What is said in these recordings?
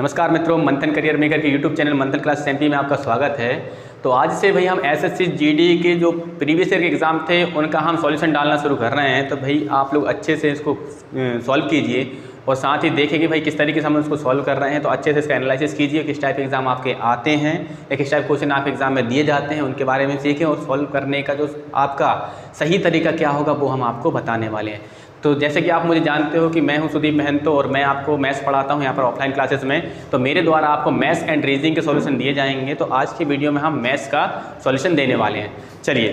नमस्कार मित्रों, मंथन करियर मेकर के यूट्यूब चैनल मंथन क्लास एमपी में आपका स्वागत है। तो आज से भाई हम एसएससी जीडी के जो प्रीवियस ईयर के एग्ज़ाम थे उनका हम सॉल्यूशन डालना शुरू कर रहे हैं। तो भाई आप लोग अच्छे से इसको सॉल्व कीजिए और साथ ही देखें कि भाई किस तरीके से हम उसको सॉल्व कर रहे हैं। तो अच्छे से इसका एनालिसिस कीजिए, किस टाइप के एग्ज़ाम आपके आते हैं या किस टाइप क्वेश्चन आपके एग्ज़ाम में दिए जाते हैं, उनके बारे में सीखें और सॉल्व करने का जो आपका सही तरीका क्या होगा वो हम आपको बताने वाले हैं। तो जैसे कि आप मुझे जानते हो कि मैं हूं सुदीप महंतो और मैं आपको मैथ्स पढ़ाता हूं यहाँ पर ऑफलाइन क्लासेस में। तो मेरे द्वारा आपको मैथ्स एंड रीजनिंग के सॉल्यूशन दिए जाएंगे। तो आज की वीडियो में हम मैथ्स का सॉल्यूशन देने वाले हैं। चलिए,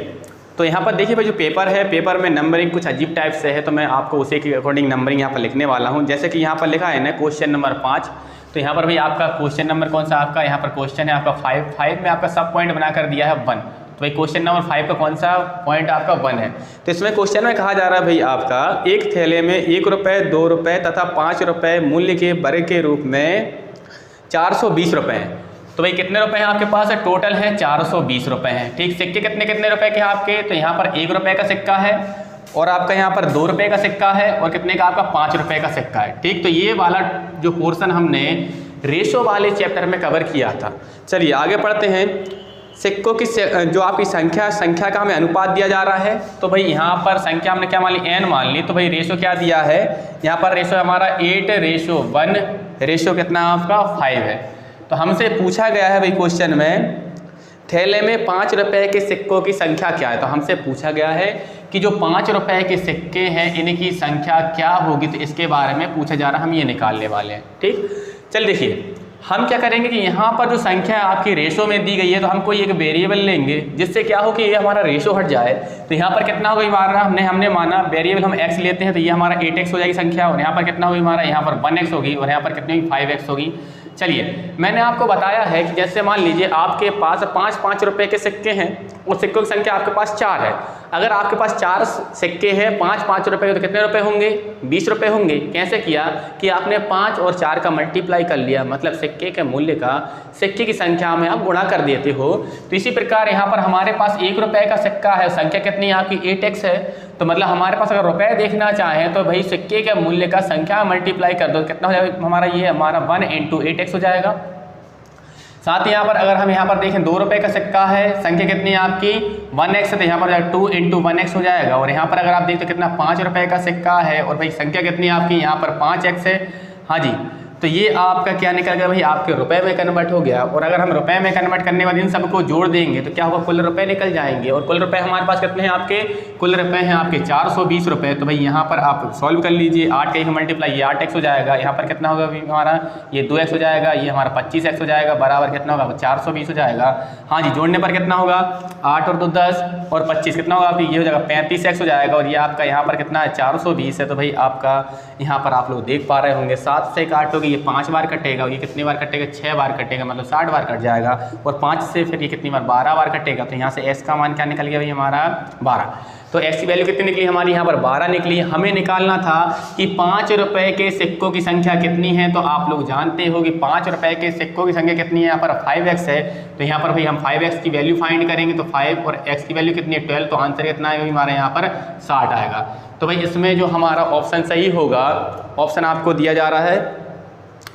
तो यहाँ पर देखिए भाई, जो पेपर है, पेपर में नंबरिंग कुछ अजीब टाइप से है, तो मैं आपको उसी के अकॉर्डिंग नंबरिंग यहाँ पर लिखने वाला हूँ। जैसे कि यहाँ पर लिखा है ना क्वेश्चन नंबर 5, तो यहाँ पर भाई आपका क्वेश्चन नंबर कौन सा आपका यहाँ पर क्वेश्चन है आपका 5 में आपका सब पॉइंट बनाकर दिया है 1। तो भाई क्वेश्चन नंबर 5 का कौन सा पॉइंट आपका 1 है। तो इसमें क्वेश्चन में कहा जा रहा है भाई आपका एक थैले में 1 रुपये, 2 रुपये तथा 5 रुपये मूल्य के वर्ग के रूप में 420 रुपये हैं। तो भाई कितने रुपए हैं आपके पास है? टोटल है 420 रुपये हैं। ठीक, सिक्के कितने कितने रुपए के हैं आपके? तो यहाँ पर 1 रुपये का सिक्का है और आपका यहाँ पर 2 रुपये का सिक्का है और कितने का आपका 5 रुपये का सिक्का है। ठीक, तो ये वाला जो पोर्शन हमने रेशो वाले चैप्टर में कवर किया था। चलिए आगे पढ़ते हैं। सिक्कों की जो आपकी संख्या का हमें अनुपात दिया जा रहा है। तो भाई यहाँ पर संख्या हमने क्या मान ली? n मान ली। तो भाई रेशो क्या दिया है? यहाँ पर रेशो हमारा 8:1 रेशो कितना आपका 5 है। तो हमसे पूछा गया है भाई क्वेश्चन में थैले में 5 रुपये के सिक्कों की संख्या क्या है। तो हमसे पूछा गया है कि जो 5 रुपये के सिक्के हैं इनकी संख्या क्या होगी। तो इसके बारे में पूछा जा रहा है, हम ये निकालने वाले हैं। ठीक, चल देखिए हम क्या करेंगे कि यहाँ पर जो संख्या आपकी रेशो में दी गई है तो हम कोई एक वेरिएबल लेंगे जिससे क्या हो कि ये हमारा रेशो हट जाए। तो यहाँ पर कितना होगा हमारा, हमने माना वेरिएबल हम x लेते हैं, तो ये हमारा 8x हो जाएगी संख्या और यहाँ पर कितना होगी हमारा, यहाँ पर 1x होगी और यहाँ पर कितनी होगी 5x होगी। चलिए, मैंने आपको बताया है कि जैसे मान लीजिए आपके पास 5 रुपये के सिक्के हैं और सिक्कों की संख्या आपके पास 4 है। अगर आपके पास 4 सिक्के हैं 5 रुपये के, तो कितने रुपए होंगे? 20 रुपये होंगे। कैसे किया कि आपने 5 और 4 का मल्टीप्लाई कर लिया, मतलब सिक्के के मूल्य का सिक्के की संख्या में आप गुणा कर देते हो। तो इसी प्रकार यहाँ पर हमारे पास 1 रुपये का सिक्का है, संख्या कितनी है आपकी 8x है। तो मतलब हमारे पास अगर रुपए देखना चाहें तो भाई सिक्के के मूल्य का संख्या मल्टीप्लाई कर दो, कितना हो जाएगा हमारा, ये हमारा 1 × 8x हो जाएगा। साथ ही यहाँ पर अगर हम यहाँ पर देखें 2 रुपये का सिक्का है, संख्या कितनी है आपकी 1x है, तो यहाँ पर 2 × 1x हो जाएगा। और यहाँ पर अगर आप देखते हो कितना 5 रुपये का सिक्का है और भाई संख्या कितनी है आपकी यहाँ पर 5x है। हाँ जी, तो ये आपका क्या निकल गया भाई, आपके रुपए में कन्वर्ट हो गया। और अगर हम रुपए में कन्वर्ट करने वाले इन सबको जोड़ देंगे तो क्या होगा, कुल रुपए निकल जाएंगे। और कुल रुपए हमारे पास कितने हैं आपके? कुल रुपए हैं आपके 420 रुपये। तो भाई यहाँ पर आप सॉल्व कर लीजिए, 8 का मल्टीप्लाई, ये 8x हो जाएगा। यहाँ पर कितना होगा भाई हमारा, ये 2x हो जाएगा, ये हमारा 25x हो जाएगा, बराबर कितना होगा 420 हो जाएगा। हाँ जी, जोड़ने पर कितना होगा, 8 और 2 10 और 25 कितना होगा आपकी, ये हो जाएगा 35x हो जाएगा। और ये आपका यहाँ पर कितना है 420 है। तो भाई आपका यहाँ पर आप लोग देख पा रहे होंगे 7 से काटोगे ये 5 बार कटेगा, ये कितनी बार कटेगा 6 बार कटेगा, मतलब 60 बार कट जाएगा। और 5 से फिर ये कितनी बार 12 बार कटेगा। तो यहाँ से s का मान क्या निकल गया भाई हमारा 12। तो x की वैल्यू कितनी निकली हमारी, यहाँ पर 12 निकली। हमें निकालना था कि 5 रुपये के सिक्कों की संख्या कितनी है। तो आप लोग जानते हो कि 5 रुपये के सिक्कों की संख्या कितनी है, यहाँ पर 5x है। तो यहाँ पर भाई हम 5x की वैल्यू फाइंड करेंगे, तो 5 और x की वैल्यू कितनी है 12। तो आंसर कितना है हमारे यहाँ पर 60 आएगा। तो भाई इसमें जो हमारा ऑप्शन सही होगा, ऑप्शन आपको दिया जा रहा है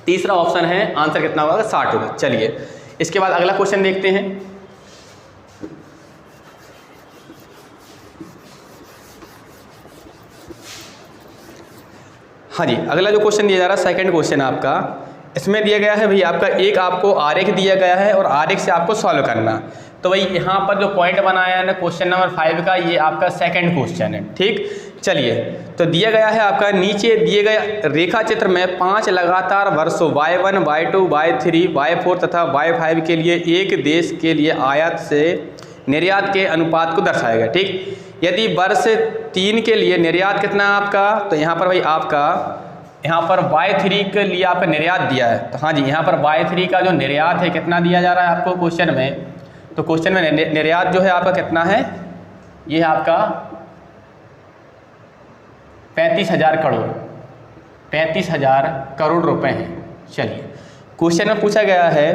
तीसरा ऑप्शन है, आंसर कितना होगा 60 होगा। चलिए इसके बाद अगला क्वेश्चन देखते हैं। हाँ जी, अगला जो क्वेश्चन दिया जा रहा है सेकंड क्वेश्चन आपका, इसमें दिया गया है भाई आपका एक आपको आरेख दिया गया है और आरेख से आपको सॉल्व करना। तो भाई यहाँ पर जो पॉइंट बनाया है ना क्वेश्चन नंबर 5 का, ये आपका सेकंड क्वेश्चन है। ठीक, चलिए तो दिया गया है आपका नीचे दिए गए रेखा चित्र में 5 लगातार वर्षों y1, y2, y3, y4 तथा y5 के लिए एक देश के लिए आयात से निर्यात के अनुपात को दर्शाएगा। ठीक, यदि वर्ष 3 के लिए निर्यात कितना है आपका, तो यहाँ पर भाई आपका यहाँ पर y3 के लिए आपका निर्यात दिया है। तो हाँ जी, यहाँ पर y3 का जो निर्यात है कितना दिया जा रहा है आपको क्वेश्चन में। तो क्वेश्चन में निर्यात जो है आपका कितना है, ये है आपका 35,000 करोड़, 35,000 करोड़ रुपए हैं। चलिए क्वेश्चन में पूछा गया है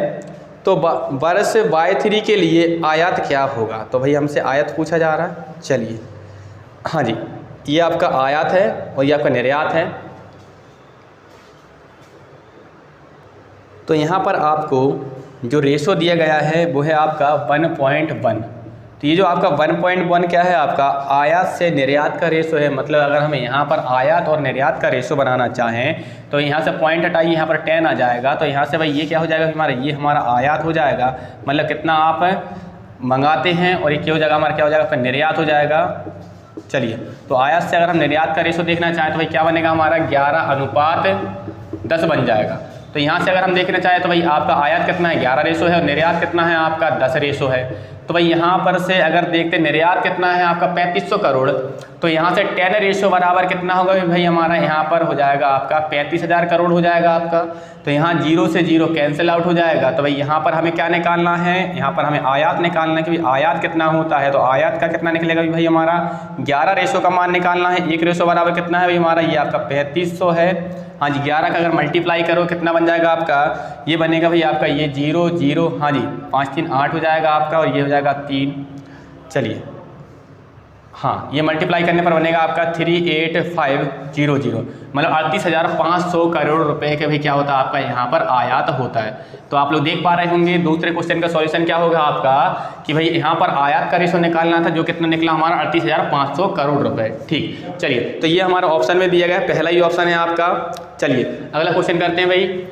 तो वर्ष y3 के लिए आयात क्या होगा। तो भाई हमसे आयात पूछा जा रहा है। चलिए हाँ जी, ये आपका आयात है और ये आपका निर्यात है। तो यहाँ पर आपको जो रेशो दिया गया है वो है आपका 1.1। तो ये जो आपका 1.1 क्या है, आपका आयात से निर्यात का रेशो है। मतलब अगर हमें यहाँ पर आयात और निर्यात का रेशो बनाना चाहें तो यहाँ से पॉइंट हटाइए, यहाँ पर 10 आ जाएगा। तो यहाँ से भाई ये क्या हो जाएगा हमारा, ये हमारा आयात हो जाएगा, मतलब कितना आप मंगाते हैं, और ये क्या हो जाएगा हमारा, क्या हो जाएगा फिर निर्यात हो जाएगा। चलिए, तो आयात से अगर हम निर्यात का रेशो देखना चाहें तो भाई क्या बनेगा हमारा 11:10 बन जाएगा। तो यहाँ से अगर हम देखना चाहें तो भाई आपका आयात कितना है 11 रेशो है, और निर्यात कितना है आपका 10 रेशो है। तो भाई यहाँ पर से अगर देखते निर्यात कितना है आपका 3500 करोड़, तो यहाँ से 10 रेशो बराबर कितना होगा भाई हमारा, यहाँ पर हो जाएगा आपका 35,000 करोड़ हो जाएगा आपका। तो यहाँ 0 से 0 कैंसिल आउट हो जाएगा। तो भाई यहाँ पर हमें क्या निकालना है, यहाँ पर हमें आयात निकालना है कि भाई आयात कितना होता है। तो आयात का कितना निकलेगा भाई हमारा 11 रेशो का मान निकालना है। 1 रेशो बराबर कितना है भाई हमारा, ये आपका 3500 है। हाँ जी, 11 का अगर मल्टीप्लाई करो कितना बन जाएगा आपका, ये बनेगा भाई आपका ये 0 0, हाँ जी 5 3 8 हो जाएगा आपका, और ये हो जाएगा 3। चलिए, हाँ ये मल्टीप्लाई करने पर बनेगा आपका 38500, मतलब 38,500 करोड़ रुपए के भी क्या होता है आपका यहाँ पर आयात होता है। तो आप लोग देख पा रहे होंगे दूसरे क्वेश्चन का सॉल्यूशन क्या होगा आपका कि भाई यहाँ पर आयात का रेशो निकालना था, जो कितना निकला हमारा 38,500 करोड़ रुपए। ठीक, चलिए तो ये हमारा ऑप्शन में दिया गया, पहला ही ऑप्शन है आपका। चलिए अगला क्वेश्चन करते हैं भाई।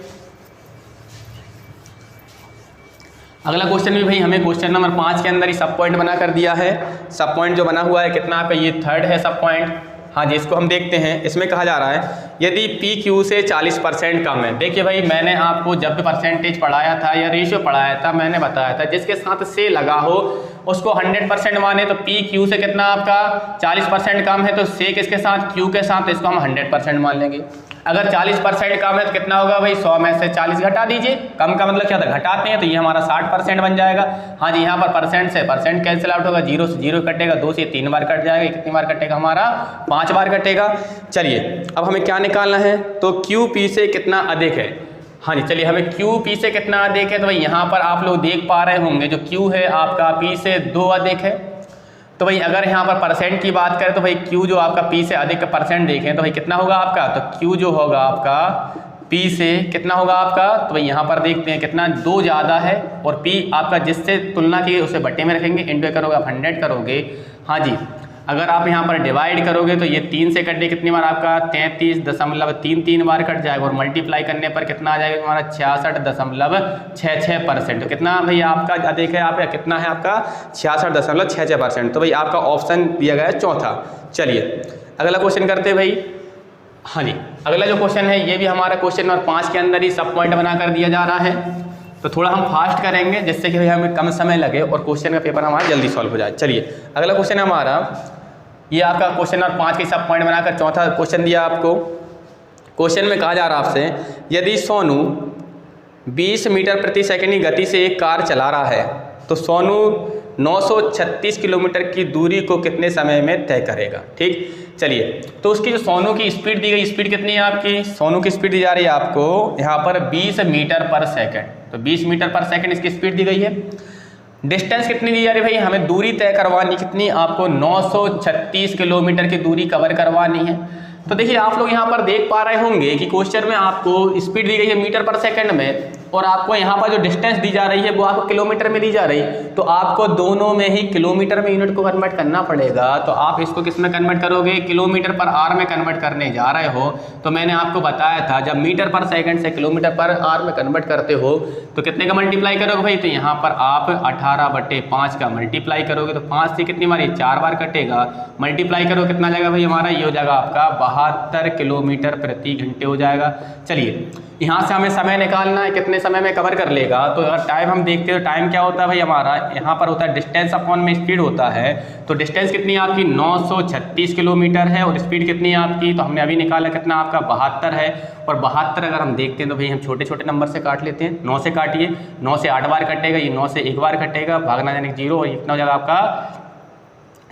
अगला क्वेश्चन भी भाई हमें क्वेश्चन नंबर 5 के अंदर ही सब पॉइंट बना कर दिया है। सब पॉइंट जो बना हुआ है कितना आपका, ये 3rd है सब पॉइंट। हाँ जी, इसको हम देखते हैं। इसमें कहा जा रहा है यदि पी क्यू से 40% कम है। देखिए भाई, मैंने आपको जब भी परसेंटेज पढ़ाया था या रेशियो पढ़ाया था, मैंने बताया था जिसके साथ से लगा हो उसको 100% माने। तो पी क्यू से कितना आपका 40% कम है, तो से किसके साथ, क्यू के साथ, इसको हम 100% मान लेंगे। अगर 40% कम है तो कितना होगा भाई, 100 में से 40 घटा दीजिए। कम का मतलब क्या था, घटाते हैं, तो ये हमारा 60% बन जाएगा। हाँ जी, यहाँ पर परसेंट से परसेंट कैंसिल आउट होगा, 0 से 0 कटेगा, 2 से 3 बार कट जाएगा। कितनी बार कटेगा हमारा, 5 बार कटेगा। चलिए अब हमें क्या निकालना है, तो क्यू पी से कितना अधिक है। हाँ जी, चलिए हमें क्यू पी से कितना अधिक है, तो भाई यहाँ पर आप लोग देख पा रहे होंगे जो क्यू है आपका पी से 2 अधिक है। तो भाई अगर यहाँ पर परसेंट की बात करें तो भाई क्यू जो आपका पी से अधिक का परसेंट देखें तो भाई कितना होगा आपका, तो क्यू जो होगा आपका पी से कितना होगा आपका, तो भाई यहाँ पर देखते हैं कितना 2 ज़्यादा है, और पी आपका जिससे तुलना की उसे बट्टे में रखेंगे, इंटू करोगे आप 100 करोगे। हाँ जी, अगर आप यहाँ पर डिवाइड करोगे तो ये 3 से कटे कितनी बार आपका 33.33 बार कट जाएगा, और मल्टीप्लाई करने पर कितना आ जाएगा हमारा 66.66%। तो कितना भाई आपका अधिक है, आप कितना है आपका 66.66%। तो भाई आपका ऑप्शन दिया गया है चौथा। चलिए अगला क्वेश्चन करते हैं भाई। हाँ जी, अगला जो क्वेश्चन है ये भी हमारा क्वेश्चन नंबर 5 के अंदर ही सब पॉइंट बना कर दिया जा रहा है। तो थोड़ा हम फास्ट करेंगे जिससे कि भाई हमें कम समय लगे और क्वेश्चन का पेपर हमारा जल्दी सॉल्व हो जाए। चलिए अगला क्वेश्चन है हमारा, ये आपका क्वेश्चन नंबर 5 के सब पॉइंट बनाकर चौथा क्वेश्चन दिया आपको। क्वेश्चन में कहा जा रहा है आपसे, यदि सोनू 20 मीटर प्रति सेकंड की गति से एक कार चला रहा है तो सोनू 936 किलोमीटर की दूरी को कितने समय में तय करेगा। ठीक, चलिए तो उसकी जो सोनू की स्पीड दी गई, स्पीड कितनी है आपकी, सोनू की स्पीड दी जा रही है आपको यहाँ पर 20 मीटर पर सेकंड। तो 20 मीटर पर सेकंड इसकी स्पीड दी गई है। डिस्टेंस कितनी दी जा रही है भाई, हमें दूरी तय करवानी कितनी, आपको 936 किलोमीटर की दूरी कवर करवानी है। तो देखिए आप लोग यहाँ पर देख पा रहे होंगे कि क्वेश्चन में आपको स्पीड दी गई है मीटर पर सेकंड में, और आपको यहाँ पर जो डिस्टेंस दी जा रही है वो आपको किलोमीटर में दी जा रही है। तो आपको दोनों में ही किलोमीटर में यूनिट को कन्वर्ट करना पड़ेगा। तो आप इसको किस में कन्वर्ट करोगे, किलोमीटर पर आर में कन्वर्ट करने जा रहे हो। तो मैंने आपको बताया था जब मीटर पर सेकंड से किलोमीटर पर आर में कन्वर्ट करते हो तो कितने का मल्टीप्लाई करोगे भाई, तो यहाँ पर आप 18/5 का मल्टीप्लाई करोगे। तो 5 से कितनी बार, 4 बार कटेगा, मल्टीप्लाई करो कितना जाएगा भाई हमारा, ये हो जाएगा आपका 72 किलोमीटर प्रति घंटे हो जाएगा। चलिए यहाँ से हमें समय निकालना है, कितने समय में कवर कर लेगा। तो अगर टाइम हम देखते हो, टाइम क्या होता है भाई हमारा, यहाँ पर होता है डिस्टेंस अपॉन में स्पीड होता है। तो डिस्टेंस कितनी है आपकी 936 किलोमीटर है, और स्पीड कितनी है आपकी, तो हमने अभी निकाला कितना आपका 72 है। और 72 अगर हम देखते हैं तो भाई हम छोटे छोटे नंबर से काट लेते हैं। 9 से काटिए, 9 से 8 बार कटेगा, ये 9 से 1 बार कटेगा, भागना यानी 0, और कितना हो जाएगा आपका,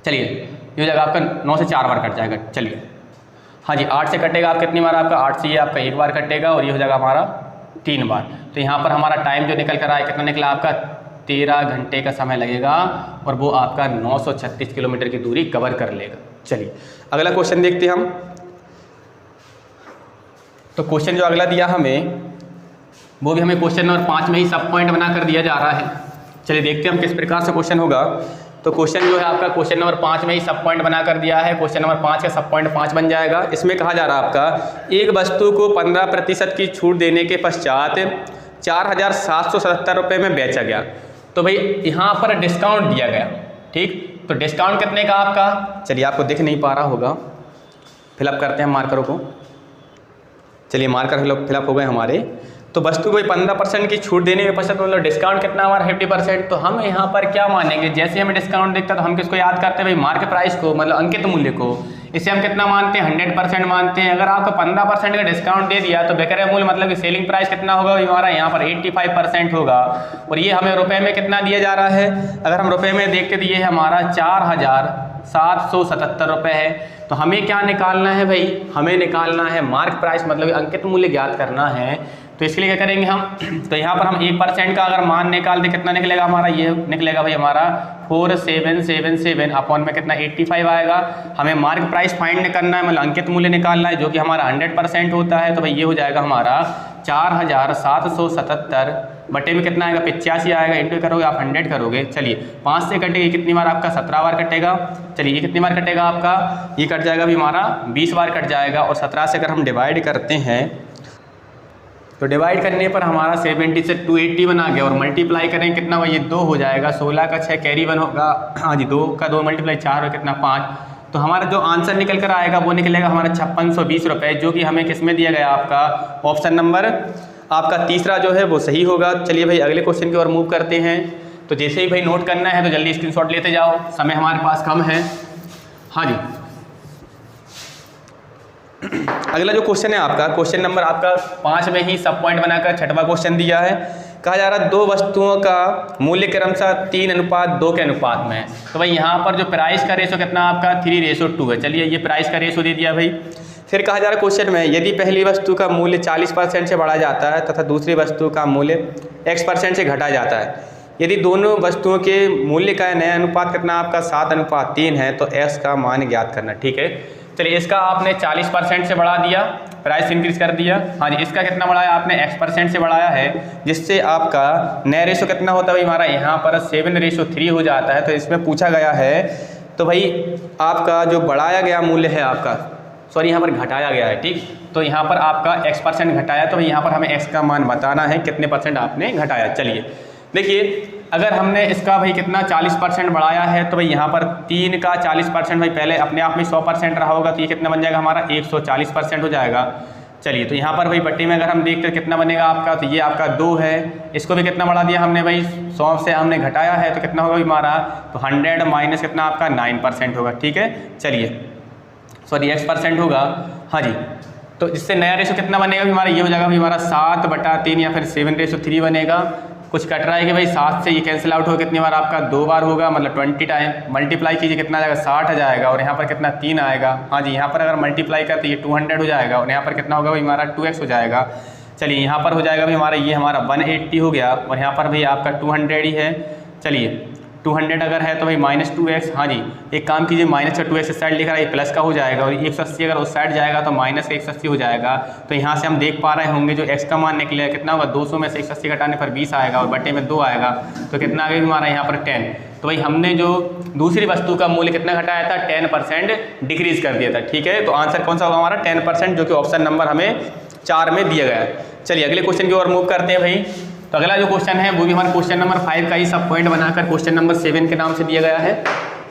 चलिए ये हो जाएगा आपका 9 से 4 बार कट जाएगा। चलिए हाँ जी, 8 से कटेगा आप कितनी बार, आपका 8 से ये आपका 1 बार कटेगा, और ये हो जाएगा हमारा 3 बार। तो यहाँ पर हमारा टाइम जो निकल कर आया कितना निकला आपका 13 घंटे का समय लगेगा, और वो आपका 936 किलोमीटर की दूरी कवर कर लेगा। चलिए अगला क्वेश्चन देखते हैं हम। तो क्वेश्चन जो अगला दिया हमें वो भी हमें क्वेश्चन नंबर 5 में ही सब पॉइंट बना कर दिया जा रहा है। चलिए देखते हैं हम किस प्रकार से क्वेश्चन होगा। तो क्वेश्चन जो है आपका क्वेश्चन नंबर 5 में ही सब पॉइंट बना कर दिया है। क्वेश्चन नंबर 5 का सब पॉइंट 5 बन जाएगा। इसमें कहा जा रहा है आपका एक वस्तु को 15% की छूट देने के पश्चात 4,777 रुपये में बेचा गया। तो भाई यहाँ पर डिस्काउंट दिया गया, ठीक। तो डिस्काउंट कितने का आपका, चलिए आपको दिख नहीं पा रहा होगा, फिलअप करते हैं मार्करों को। चलिए मार्कर फिलअप हो गए हमारे। तो वस्तु को 15% की छूट देने में पश्चात मतलब डिस्काउंट कितना हमारा 50%। तो हम यहाँ पर क्या मानेंगे, जैसे हमें डिस्काउंट दिखता है तो हम किसको याद करते हैं भाई, मार्केट प्राइस को, मतलब अंकित मूल्य को। इसे हम कितना मानते हैं, 100% मानते हैं। अगर आपको 15% का डिस्काउंट दे दिया तो विक्रय मूल्य मतलब कि सेलिंग प्राइस कितना होगा हमारा, यहाँ पर 85% होगा। और ये हमें रुपए में कितना दिया जा रहा है, अगर हम रुपए में देखते तो ये हमारा 4,777 रुपये है। तो हमें क्या निकालना है भाई, हमें निकालना है मार्क प्राइस, मतलब अंकित मूल्य ज्ञात करना है। तो इसके लिए क्या करेंगे हम, तो यहाँ पर हम 1% का अगर मान निकाल दे कितना निकलेगा हमारा, ये निकलेगा भाई हमारा 4777 अपॉन में कितना 85 आएगा। हमें मार्क प्राइस फाइंड करना है, मतलब अंकित मूल्य निकालना है जो कि हमारा 100% होता है। तो भाई ये हो जाएगा हमारा 4,777 बटे में कितना आएगा 85 आएगा, इंटू करोगे आप 100 करोगे। चलिए 5 से कटेगा, कितनी बार आपका 17 बार कटेगा। चलिए ये कितनी बार कटेगा आपका, ये कट जाएगा भी हमारा 20 बार कट जाएगा। और 17 से अगर हम डिवाइड करते हैं तो डिवाइड करने पर हमारा 70 से 280 बना गया। और मल्टीप्लाई करें कितना हुआ, ये 2 हो जाएगा, 16 का 6 कैरी 1 होगा, हाँ जी 2 का 2 मल्टीप्लाई 4 और कितना 5। तो हमारा जो आंसर निकल कर आएगा वो निकलेगा हमारा 5620 रुपये, जो कि हमें किस में दिया गया आपका ऑप्शन नंबर आपका तीसरा जो है वो सही होगा। चलिए भाई अगले क्वेश्चन की ओर मूव करते हैं। तो जैसे ही भाई नोट करना है तो जल्दी स्क्रीनशॉट लेते जाओ, समय हमारे पास कम है। हाँ जी अगला जो क्वेश्चन है आपका क्वेश्चन नंबर आपका 5 में ही सब पॉइंट बनाकर 6वां क्वेश्चन दिया है। कहा जा रहा है दो वस्तुओं का मूल्य क्रमशः 3:2 के अनुपात में है। तो भाई यहाँ पर जो प्राइस का रेशो कितना आपका 3:2 है। चलिए ये प्राइस का रेशो दे दिया भाई। फिर कहा जा रहा है क्वेश्चन में यदि पहली वस्तु का मूल्य 40% से बढ़ा जाता है तथा दूसरी वस्तु का मूल्य X% से घटा जाता है, यदि दोनों वस्तुओं के मूल्य का नया अनुपात कितना आपका 7:3 है तो X का मान ज्ञात करना। ठीक है, चलिए इसका आपने 40% से बढ़ा दिया, प्राइस इंक्रीज कर दिया। हाँ जी, इसका कितना बढ़ाया आपने X% से बढ़ाया है, जिससे आपका नया रेशो कितना होता है भाई हमारा यहाँ पर 7:3 हो जाता है। तो इसमें पूछा गया है तो भाई आपका जो बढ़ाया गया मूल्य है आपका, सॉरी यहाँ पर घटाया गया है, ठीक। तो यहाँ पर आपका X% घटाया, तो यहाँ पर हमें X का मान बताना है कितने % आपने घटाया। चलिए देखिए, अगर हमने इसका भाई कितना 40% बढ़ाया है तो भाई यहाँ पर 3 का 40% भाई पहले अपने आप में 100% रहा होगा, तो ये कितना बन जाएगा हमारा 140% हो जाएगा। चलिए तो यहाँ पर भाई बट्टी में अगर हम देखते हैं कितना बनेगा आपका, तो ये आपका 2 है, इसको भी कितना बढ़ा दिया हमने भाई 100 से हमने घटाया है, तो कितना होगा हमारा, तो 100 माइनस कितना आपका 9% होगा। ठीक है, चलिए सॉरी X% होगा। हाँ जी, तो इससे नया रेशो कितना बनेगा हमारा, ये हो जाएगा भाई हमारा 7/3 या फिर 7:3 बनेगा। कुछ कट रहा है कि भाई 7 से ये कैंसिल आउट हो, कितनी बार आपका 2 बार होगा, मतलब 20 टाइम मल्टीप्लाई कीजिए कितना आ जाएगा 60 आ जाएगा, और यहाँ पर कितना 3 आएगा। हाँ जी, यहाँ पर अगर मल्टीप्लाई करते ये 200 हो जाएगा, और यहाँ पर कितना होगा भाई हमारा 2x हो जाएगा। चलिए यहाँ पर हो जाएगा भाई हमारा, ये हमारा 180 हो गया, और यहाँ पर भाई आपका 200 ही है। चलिए 200 अगर है तो भाई -2x। हाँ जी, एक काम कीजिए, माइनस का 2x इस साइड लिखा है, प्लस का हो जाएगा, और 180 अगर उस साइड जाएगा तो माइनस का 180 हो जाएगा। तो यहाँ से हम देख पा रहे होंगे जो x का मान निकलेगा कितना होगा, 200 में से 180 घटाने पर 20 आएगा, और बटे में 2 आएगा, तो कितना आ गया हमारा यहाँ पर 10। तो भाई हमने जो दूसरी वस्तु का मूल्य कितना घटाया था, 10% डिक्रीज कर दिया था। ठीक है, तो आंसर कौन सा होगा हमारा 10%, जो कि ऑप्शन नंबर हमें 4 में दिया गया है। चलिए अगले क्वेश्चन की ओर मूव करते हैं भाई। तो अगला जो क्वेश्चन है वो भी हमारा क्वेश्चन नंबर 5 का ही सब पॉइंट बनाकर क्वेश्चन नंबर 7 के नाम से दिया गया है।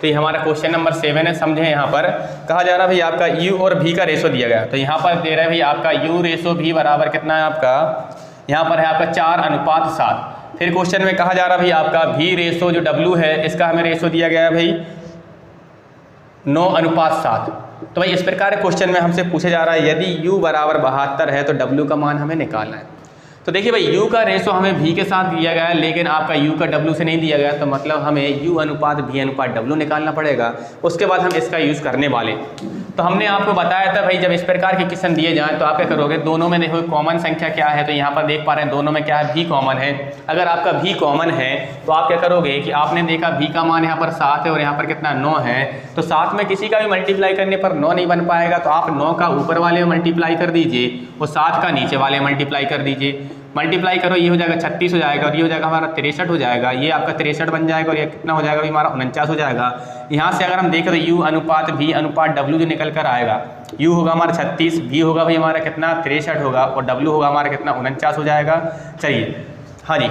तो ये हमारा क्वेश्चन नंबर 7 है। समझे, यहाँ पर कहा जा रहा है भाई आपका U और V का रेशो दिया गया। तो यहाँ पर दे रहा है भाई आपका U/V बराबर कितना है आपका, यहाँ पर है आपका 4:7। फिर क्वेश्चन में कहा जा रहा है भाई आपका V रेशो जो W है, इसका हमें रेशो दिया गया है भाई 9:7। तो भाई इस प्रकार क्वेश्चन में हमसे पूछा जा रहा है यदि U बराबर 72 है तो W का मान हमें निकालना है। तो देखिए भाई U का रेशो हमें V के साथ दिया गया है, लेकिन आपका U का W से नहीं दिया गया, तो मतलब हमें U/V/W निकालना पड़ेगा। उसके बाद हम इसका यूज़ करने वाले। तो हमने आपको बताया था भाई जब इस प्रकार के क्वेश्चन दिए जाएं तो आप क्या करोगे, दोनों में देखो कॉमन संख्या क्या है, तो यहाँ पर देख पा रहे हैं दोनों में क्या है, V कॉमन है। अगर आपका V कॉमन है तो आप क्या करोगे कि आपने देखा V का मान यहाँ पर 7 है और यहाँ पर कितना 9 है, तो 7 में किसी का भी मल्टीप्लाई करने पर 9 नहीं बन पाएगा, तो आप 9 का ऊपर वाले में मल्टीप्लाई कर दीजिए और 7 का नीचे वाले में मल्टीप्लाई कर दीजिए। मल्टीप्लाई करो, ये हो जाएगा 36 हो जाएगा और ये हो जाएगा हमारा 63 हो जाएगा, ये आपका 63 बन जाएगा और ये कितना हो जाएगा भाई हमारा 49 हो जाएगा। यहाँ से अगर हम देखें तो U अनुपात V अनुपात W जो निकल कर आएगा, U होगा हमारा 36, V होगा भाई हमारा कितना 63 होगा और W होगा हमारा कितना 49 हो जाएगा। चलिए हाँ जी,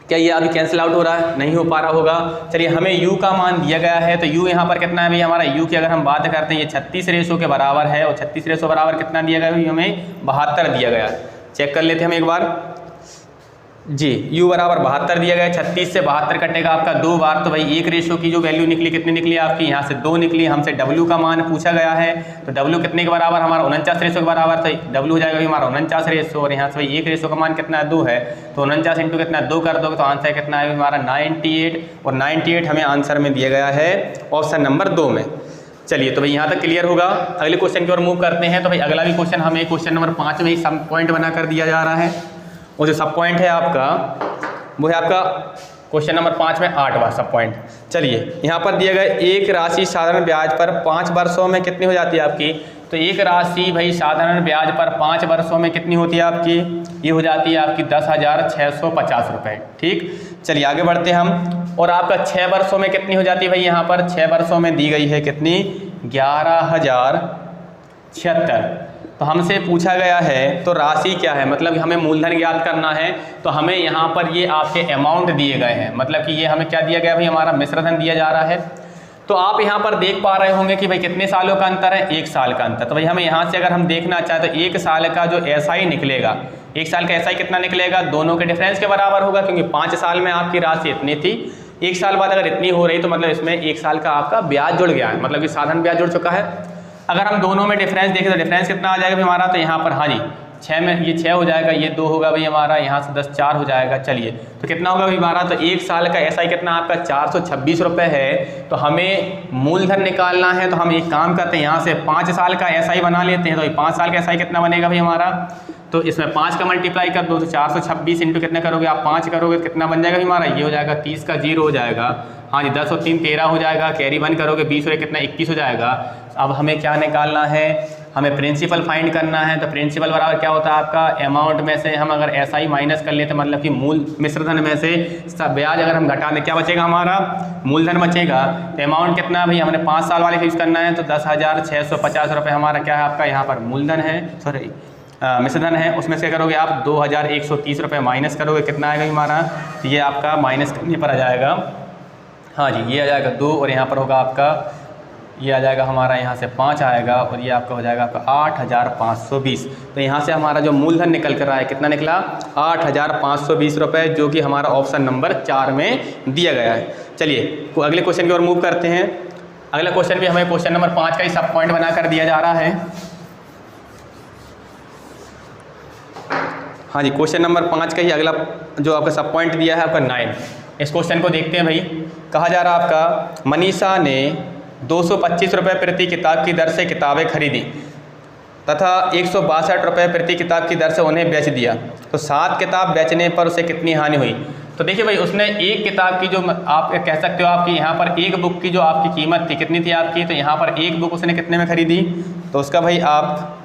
क्या ये अभी कैंसिल आउट हो रहा है? नहीं हो पा रहा होगा। चलिए हमें U का मान दिया गया है तो U यहाँ पर कितना है भाई हमारा U की अगर हम बात करते हैं ये 36 रेशो के बराबर है और 36 रेशो बराबर कितना दिया गया भाई हमें 72 दिया गया। चेक कर लेते हैं हम एक बार जी। U बराबर 72 दिया गया, 36 से 72 कटेगा आपका 2 बार तो भाई एक रेशो की जो वैल्यू निकली कितनी निकली आपकी, यहाँ से 2 निकली। हमसे W का मान पूछा गया है तो W कितने के बराबर हमारा 49 रेशो के बराबर, तो W हो जाएगा हमारा 49 रेशो और यहाँ से भाई एक रेशो का मान कितना है 2 है तो 49 इंटू कितना 2 कर दोगे तो आंसर कितना है हमारा 98 और 98 हमें आंसर में दिया गया है ऑप्शन नंबर 2 में। चलिए तो भाई यहाँ तक क्लियर होगा। अगले क्वेश्चन की ओर मूव करते हैं। तो भाई अगला भी क्वेश्चन हमें क्वेश्चन नंबर 5 में ही सम पॉइंट बना कर दिया जा रहा है और जो सब पॉइंट है आपका वो है आपका क्वेश्चन नंबर 5 में 8वां सब पॉइंट। चलिए यहाँ पर दिया गया एक राशि साधारण ब्याज पर 5 वर्षों में कितनी हो जाती है आपकी, तो एक राशि भाई साधारण ब्याज पर 5 वर्षों में कितनी होती है आपकी, ये हो जाती है आपकी 10,650 रुपये। ठीक, चलिए आगे बढ़ते हैं हम। और आपका 6 वर्षों में कितनी हो जाती है भाई, यहाँ पर 6 वर्षों में दी गई है कितनी 11,076। तो हमसे पूछा गया है तो राशि क्या है, मतलब हमें मूलधन ज्ञात करना है तो हमें यहाँ पर ये आपके अमाउंट दिए गए हैं, मतलब कि ये हमें क्या दिया गया भाई हमारा मिश्रधन दिया जा रहा है। तो आप यहाँ पर देख पा रहे होंगे कि भाई कितने सालों का अंतर है, 1 साल का अंतर। तो भाई हमें यहाँ से अगर हम देखना चाहें तो 1 साल का जो एसआई निकलेगा, 1 साल का एसआई कितना निकलेगा, दोनों के डिफरेंस के बराबर होगा क्योंकि 5 साल में आपकी राशि इतनी थी, 1 साल बाद अगर इतनी हो रही तो मतलब इसमें 1 साल का आपका ब्याज जुड़ गया है, मतलब कि साधारण ब्याज जुड़ चुका है। अगर हम दोनों में डिफरेंस देखें तो डिफरेंस कितना आ जाएगा भाई हमारा, तो यहाँ पर हाँ जी 6 में ये 6 हो जाएगा, ये 2 होगा भाई हमारा, यहाँ से 10 4 हो जाएगा। चलिए तो कितना होगा भाई हमारा, तो 1 साल का एसआई कितना आपका 426 रुपये है। तो हमें मूलधन निकालना है तो हम एक काम करते हैं, यहाँ से 5 साल का एसआई बना लेते हैं। तो 5 साल का एसआई कितना बनेगा भाई हमारा, तो इसमें 5 का मल्टीप्लाई कर दो तो 426 इंटू कितना करोगे आप 5 करोगे कितना बन जाएगा हमारा, ये हो जाएगा 30 का 0 हो जाएगा। हाँ जी 10 और 3 13 हो जाएगा, कैरी 1 करोगे 20 और कितना 21 हो जाएगा। अब हमें क्या निकालना है, हमें प्रिंसिपल फाइंड करना है। तो प्रिंसिपल बराबर क्या होता है आपका, अमाउंट में से हम अगर एसआई माइनस कर लेते मतलब कि मूल मिश्रधन में से सब ब्याज अगर हम घटा दें क्या बचेगा हमारा, मूलधन बचेगा। तो अमाउंट कितना है भाई हमने 5 साल वाले फिक्स करना है तो 10,650 रुपये हमारा क्या है आपका यहाँ पर मूलधन है, सॉरी मिश्रधन है। उसमें से करोगे आप 2,130 रुपये माइनस करोगे कितना आएगा हमारा, तो ये आपका माइनस करने पर आ जाएगा, हाँ जी ये आ जाएगा 2 और यहाँ पर होगा आपका ये आ जाएगा हमारा यहाँ से 5 आएगा और ये आपका हो जाएगा आपका 8,520। तो यहाँ से हमारा जो मूलधन निकल कर रहा है कितना निकला 8,520 रुपये, जो कि हमारा ऑप्शन नंबर 4 में दिया गया है। चलिए अगले क्वेश्चन की ओर मूव करते हैं। अगला क्वेश्चन भी हमें क्वेश्चन नंबर 5 का ही सब पॉइंट बना कर दिया जा रहा है। हाँ जी क्वेश्चन नंबर 5 का ही अगला जो आपका सब पॉइंट दिया है आपका 9। इस क्वेश्चन को देखते हैं भाई। कहा जा रहा आपका मनीषा ने 225 रुपये प्रति किताब की दर से किताबें खरीदी तथा 162 रुपये प्रति किताब की दर से उन्हें बेच दिया, तो 7 किताब बेचने पर उसे कितनी हानि हुई। तो देखिए भाई उसने एक किताब की जो आप कह सकते हो आपकी यहाँ पर एक बुक की जो आपकी कीमत थी कितनी थी आपकी, तो यहाँ पर एक बुक उसने कितने में खरीदी, तो उसका भाई आप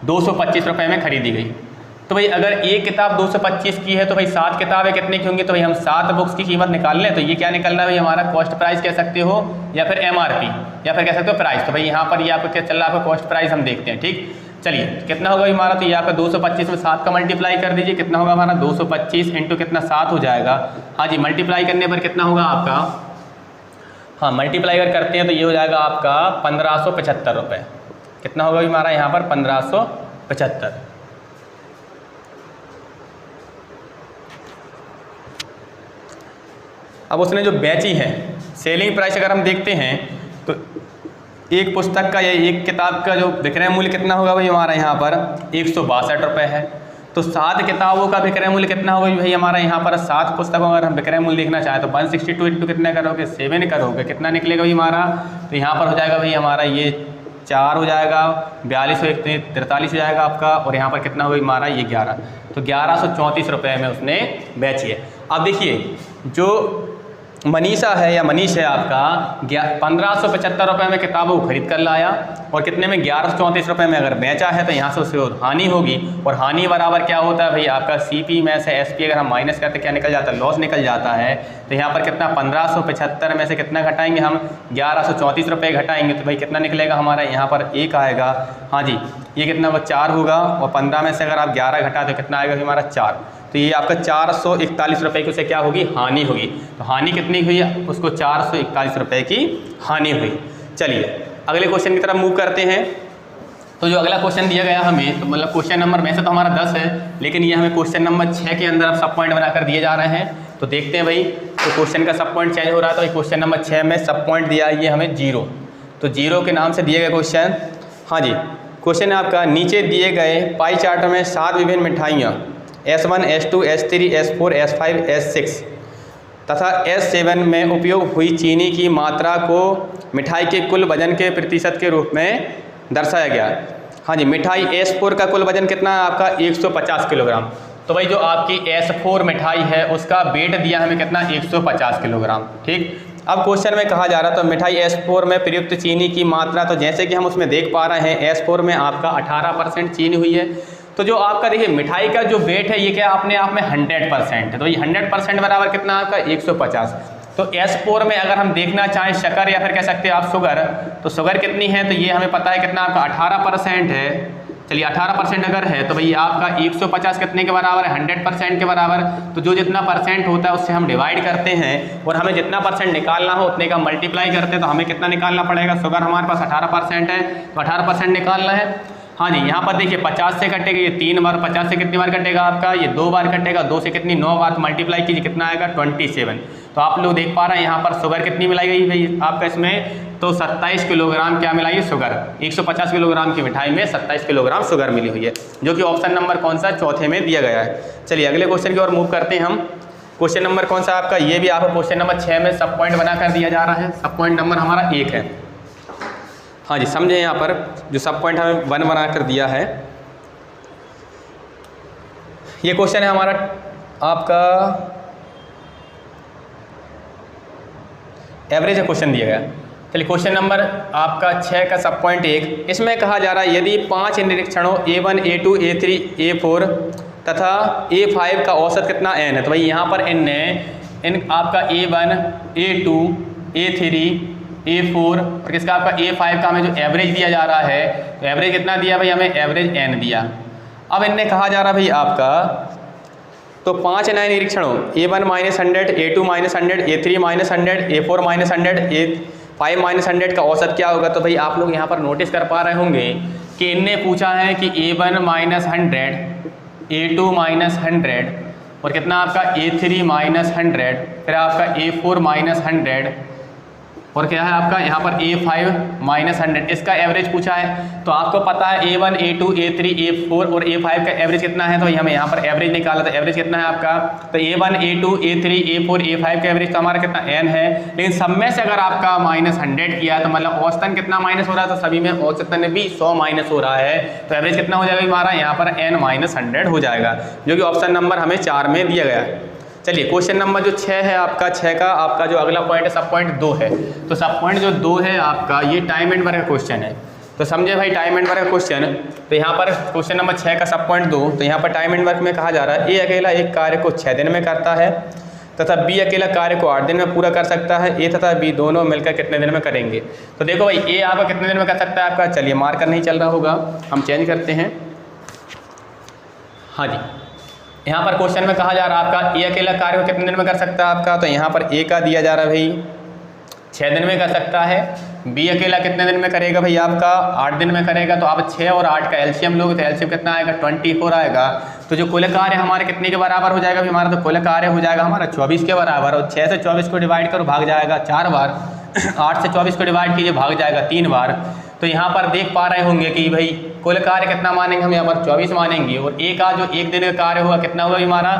225 रुपये में खरीदी गई। तो भाई अगर एक किताब 225 की है तो भाई 7 किताबें कितने की होंगी, तो भाई हम 7 बुक्स की कीमत निकाल लें तो ये क्या निकलना है भाई हमारा कॉस्ट प्राइस कह सकते हो या फिर एमआरपी या फिर कह सकते हो प्राइस। तो भाई यहाँ पर ये आपका क्या चल रहा है आपका कॉस्ट प्राइस हम देखते हैं। ठीक चलिए कितना होगा हमारा, तो ये आपका 225 में 7 का मल्टीप्लाई कर दीजिए, कितना होगा हमारा 225 इंटू कितना 7 हो जाएगा। हाँ जी मल्टीप्लाई करने पर कितना होगा आपका, हाँ मल्टीप्लाई अगर करते हैं तो ये हो जाएगा आपका 1575 रुपये। कितना होगा हमारा यहाँ पर 1575। अब उसने जो बेची है सेलिंग प्राइस अगर हम देखते हैं तो एक पुस्तक का या एक किताब का जो विक्रय मूल्य कितना होगा भाई हमारा यहाँ पर 162 रुपये है। तो 7 किताबों का विक्रय मूल्य कितना होगा भाई हमारा यहाँ पर 7 पुस्तकों अगर हम विक्रय मूल्य देखना चाहें तो 162 इंटू कितना करोगे 7 करोगे कितना निकलेगा भाई हमारा, तो यहाँ पर हो जाएगा भाई हमारा ये 4 हो जाएगा, 42 1 43 हो जाएगा आपका, और यहाँ पर कितना होगा हमारा ये 11, तो 1134 रुपये में उसने बेची है। अब देखिए जो मनीषा है या मनीष है आपका 1575 रुपये में किताबों को खरीद कर लाया और कितने में 1134 रुपये में अगर बेचा है तो यहाँ से उसे हानि होगी। और हानि बराबर क्या होता है भाई आपका सीपी में से एसपी अगर हम माइनस करते क्या निकल जाता है, लॉस निकल जाता है। तो यहाँ पर कितना 1575 में से कितना घटाएंगे हम 1134 रुपये घटाएंगे तो भाई कितना निकलेगा हमारा यहाँ पर 1 आएगा। हाँ जी, ये कितना वो 4 होगा और 15 में से अगर आप 11 घटा तो कितना आएगा हमारा 4। तो ये आपका 441 रुपये की उसे क्या होगी, हानि होगी। तो हानि कितनी हुई है, उसको 441 रुपये की हानि हुई। चलिए अगले क्वेश्चन की तरफ मूव करते हैं। तो जो अगला क्वेश्चन दिया गया हमें, तो मतलब क्वेश्चन नंबर वैसे तो हमारा 10 है, लेकिन ये हमें क्वेश्चन नंबर 6 के अंदर अब सब पॉइंट बनाकर दिए जा रहे हैं। तो देखते हैं भाई, तो क्वेश्चन का सब पॉइंट चेंज हो रहा है। तो क्वेश्चन नंबर 6 में सब पॉइंट दिया है ये हमें 0। तो 0 के नाम से दिए गए क्वेश्चन। हाँ जी, क्वेश्चन है आपका नीचे दिए गए पाई चार्ट में 7 विभिन्न मिठाइयाँ S1, S2, S3, S4, S5, S6 तथा S7 में उपयोग हुई चीनी की मात्रा को मिठाई के कुल वजन के प्रतिशत के रूप में दर्शाया गया। हाँ जी, मिठाई S4 का कुल वजन कितना है आपका 150 किलोग्राम। तो भाई जो आपकी S4 मिठाई है उसका वेट दिया हमें कितना 150 किलोग्राम। ठीक, अब क्वेश्चन में कहा जा रहा है तो मिठाई S4 में प्रयुक्त चीनी की मात्रा, तो जैसे कि हम उसमें देख पा रहे हैं S4 में आपका 18% चीनी हुई है। तो जो आपका देखिए मिठाई का जो वेट है ये क्या अपने आप में 100% है। तो ये 100% बराबर कितना आपका 150। तो S4 में अगर हम देखना चाहें शक्कर या फिर कह सकते हैं आप शुगर, तो शुगर कितनी है तो ये हमें पता है कितना आपका 18% है। चलिए 18% अगर है तो भाई आपका 150 कितने के बराबर है 100% के बराबर। तो जो जितना परसेंट होता है उससे हम डिवाइड करते हैं और हमें जितना परसेंट निकालना हो उतने का मल्टीप्लाई करते हैं। तो हमें कितना निकालना पड़ेगा, शुगर हमारे पास 18% है तो 18% निकालना है। हाँ जी, यहाँ पर देखिए 50 से कटेगा ये 3 बार, 50 से कितनी बार कटेगा आपका ये 2 बार कटेगा, 2 से कितनी 9 बार, मल्टीप्लाई कीजिए कितना आएगा 27। तो आप लोग देख पा रहे हैं यहाँ पर शुगर कितनी मिलाई गई भाई आपका इसमें, तो 27 किलोग्राम क्या मिलाई है शुगर। 150 किलोग्राम की मिठाई में 27 किलोग्राम शुगर मिली हुई है, जो कि ऑप्शन नंबर कौन सा, चौथे में दिया गया है। चलिए अगले क्वेश्चन की ओर मूव करते हैं हम। क्वेश्चन नंबर कौन सा आपका, ये भी आपको क्वेश्चन नंबर 6 में सब पॉइंट बनाकर दिया जा रहा है। सब पॉइंट नंबर हमारा 1 है। हाँ जी, समझे यहाँ पर जो सब पॉइंट हमें 1 बना कर दिया है। ये क्वेश्चन है हमारा आपका एवरेज क्वेश्चन दिया गया। चलिए क्वेश्चन नंबर आपका 6 का सब पॉइंट 1, इसमें कहा जा रहा है यदि 5 निरीक्षणों A1, A2, A3, A4 तथा A5 का औसत कितना n है। तो भाई यहाँ पर n है, इन आपका A1, A2, A3, A4 और किसका आपका A5 का हमें जो एवरेज दिया जा रहा है, तो एवरेज कितना दिया भाई हमें, एवरेज n दिया। अब इनने कहा जा रहा भाई आपका तो 5 नए निरीक्षणों A1 -100, A2 -100, A3 -100, A4 -100, A5 -100 का औसत क्या होगा। तो भाई आप लोग यहाँ पर नोटिस कर पा रहे होंगे कि इनने पूछा है कि A1 -100, A2 -100 और कितना आपका A3 -100, फिर आपका A4 -100 और क्या है आपका यहाँ पर A5 -100, इसका एवरेज पूछा है। तो आपको पता है A1, A2, A3, A4 और A5 का एवरेज कितना है। तो हमें यहाँ पर एवरेज निकाला, तो एवरेज कितना है आपका, तो A1, A2, A3, A4, A5 का एवरेज तो हमारा कितना n है। लेकिन सब में से अगर आपका -100 किया तो मतलब औसतन कितना माइनस हो रहा है, तो सभी में औसतन भी 100 माइनस हो रहा है। तो एवरेज कितना हो जाएगा हमारा यहाँ पर n -100 हो जाएगा, जो कि ऑप्शन नंबर हमें 4 में दिया गया है। चलिए क्वेश्चन नंबर जो 6 है आपका, 6 का आपका जो अगला पॉइंट है सब पॉइंट 2 है। तो सब पॉइंट जो 2 है आपका ये टाइम एंड वर्क का क्वेश्चन है। तो समझे भाई टाइम एंड वर्क का क्वेश्चन। तो यहाँ पर क्वेश्चन नंबर 6 का सब पॉइंट 2, तो यहाँ पर टाइम एंड वर्क में कहा जा रहा है ए अकेला एक कार्य को 6 दिन में करता है तथा बी अकेला कार्य को 8 दिन में पूरा कर सकता है। ए तथा बी दोनों मिलकर कितने दिन में करेंगे। तो देखो भाई ए आपका कितने दिन में कर सकता है आपका, चलिए मार्कर नहीं चल रहा होगा, हम चेंज करते हैं। हाँ जी, यहाँ पर क्वेश्चन में कहा जा रहा है आपका ए अकेला कार्य को कितने दिन में कर सकता है आपका, तो यहाँ पर ए का दिया जा रहा है भाई 6 दिन में कर सकता है। बी अकेला कितने दिन में करेगा भाई आपका, 8 दिन में करेगा। तो आप 6 और 8 का एलसीएम लोगे तो एलसीएम कितना आएगा 24 आएगा। तो जो कुल कार्य हमारे कितने के बराबर हो जाएगा भाई हमारा, तो कुल कार्य हो जाएगा हमारा 24 के बराबर। और 6 से 24 को डिवाइड करो भाग जाएगा 4 बार, 8 से 24 को डिवाइड कीजिए भाग जाएगा 3 बार। तो यहाँ पर देख पा रहे होंगे कि भाई कुल कार्य कितना मानेंगे हम, यहाँ पर 24 मानेंगे। और ए का जो 1 दिन का कार्य होगा कितना होगा हमारा,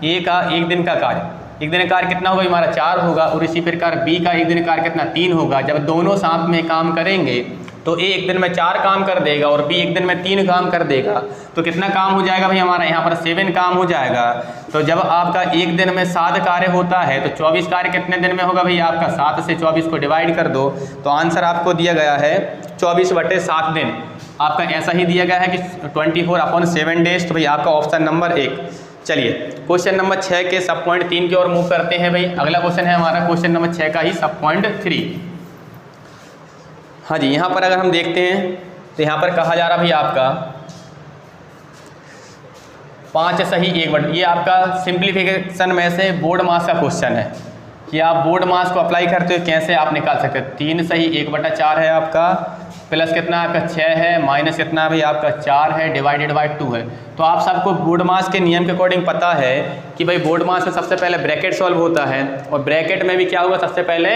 ए का 1 दिन का कार्य, 1 दिन का कार्य कितना होगा हमारा 4 होगा। और इसी प्रकार बी का 1 दिन का कार्य कितना 3 होगा। जब दोनों साथ में काम करेंगे तो ए एक दिन में 4 काम कर देगा और बी एक दिन में 3 काम कर देगा, तो कितना काम हो जाएगा भाई हमारा यहाँ पर 7 काम हो जाएगा। तो जब आपका एक दिन में 7 कार्य होता है तो 24 कार्य कितने दिन में होगा भाई आपका, 7 से 24 को डिवाइड कर दो तो आंसर आपको दिया गया है 24/7 दिन। आपका ऐसा ही दिया गया है कि 24/7 डेज। तो भाई आपका ऑप्शन नंबर 1। चलिए क्वेश्चन नंबर 6 के सब पॉइंट 3 की ओर मूव करते हैं भाई। अगला क्वेश्चन है हमारा क्वेश्चन नंबर 6 का ही सब पॉइंट 3। हाँ जी, यहाँ पर अगर हम देखते हैं तो यहाँ पर कहा जा रहा भाई आपका 5 सही 1/, ये आपका सिंप्लीफिकेशन में से बोर्ड मास का क्वेश्चन है कि आप बोर्ड मास को अप्लाई करते हो कैसे आप निकाल सकते हो। 3 सही 1/4 है आपका, प्लस कितना आपका 6 है, माइनस कितना भाई आपका 4 है, डिवाइडेड बाई 2 है। तो आप सबको बोर्ड मास के नियम के अकॉर्डिंग पता है कि भाई बोर्ड मास में सबसे पहले ब्रैकेट सॉल्व होता है और ब्रैकेट में भी क्या होगा, सबसे पहले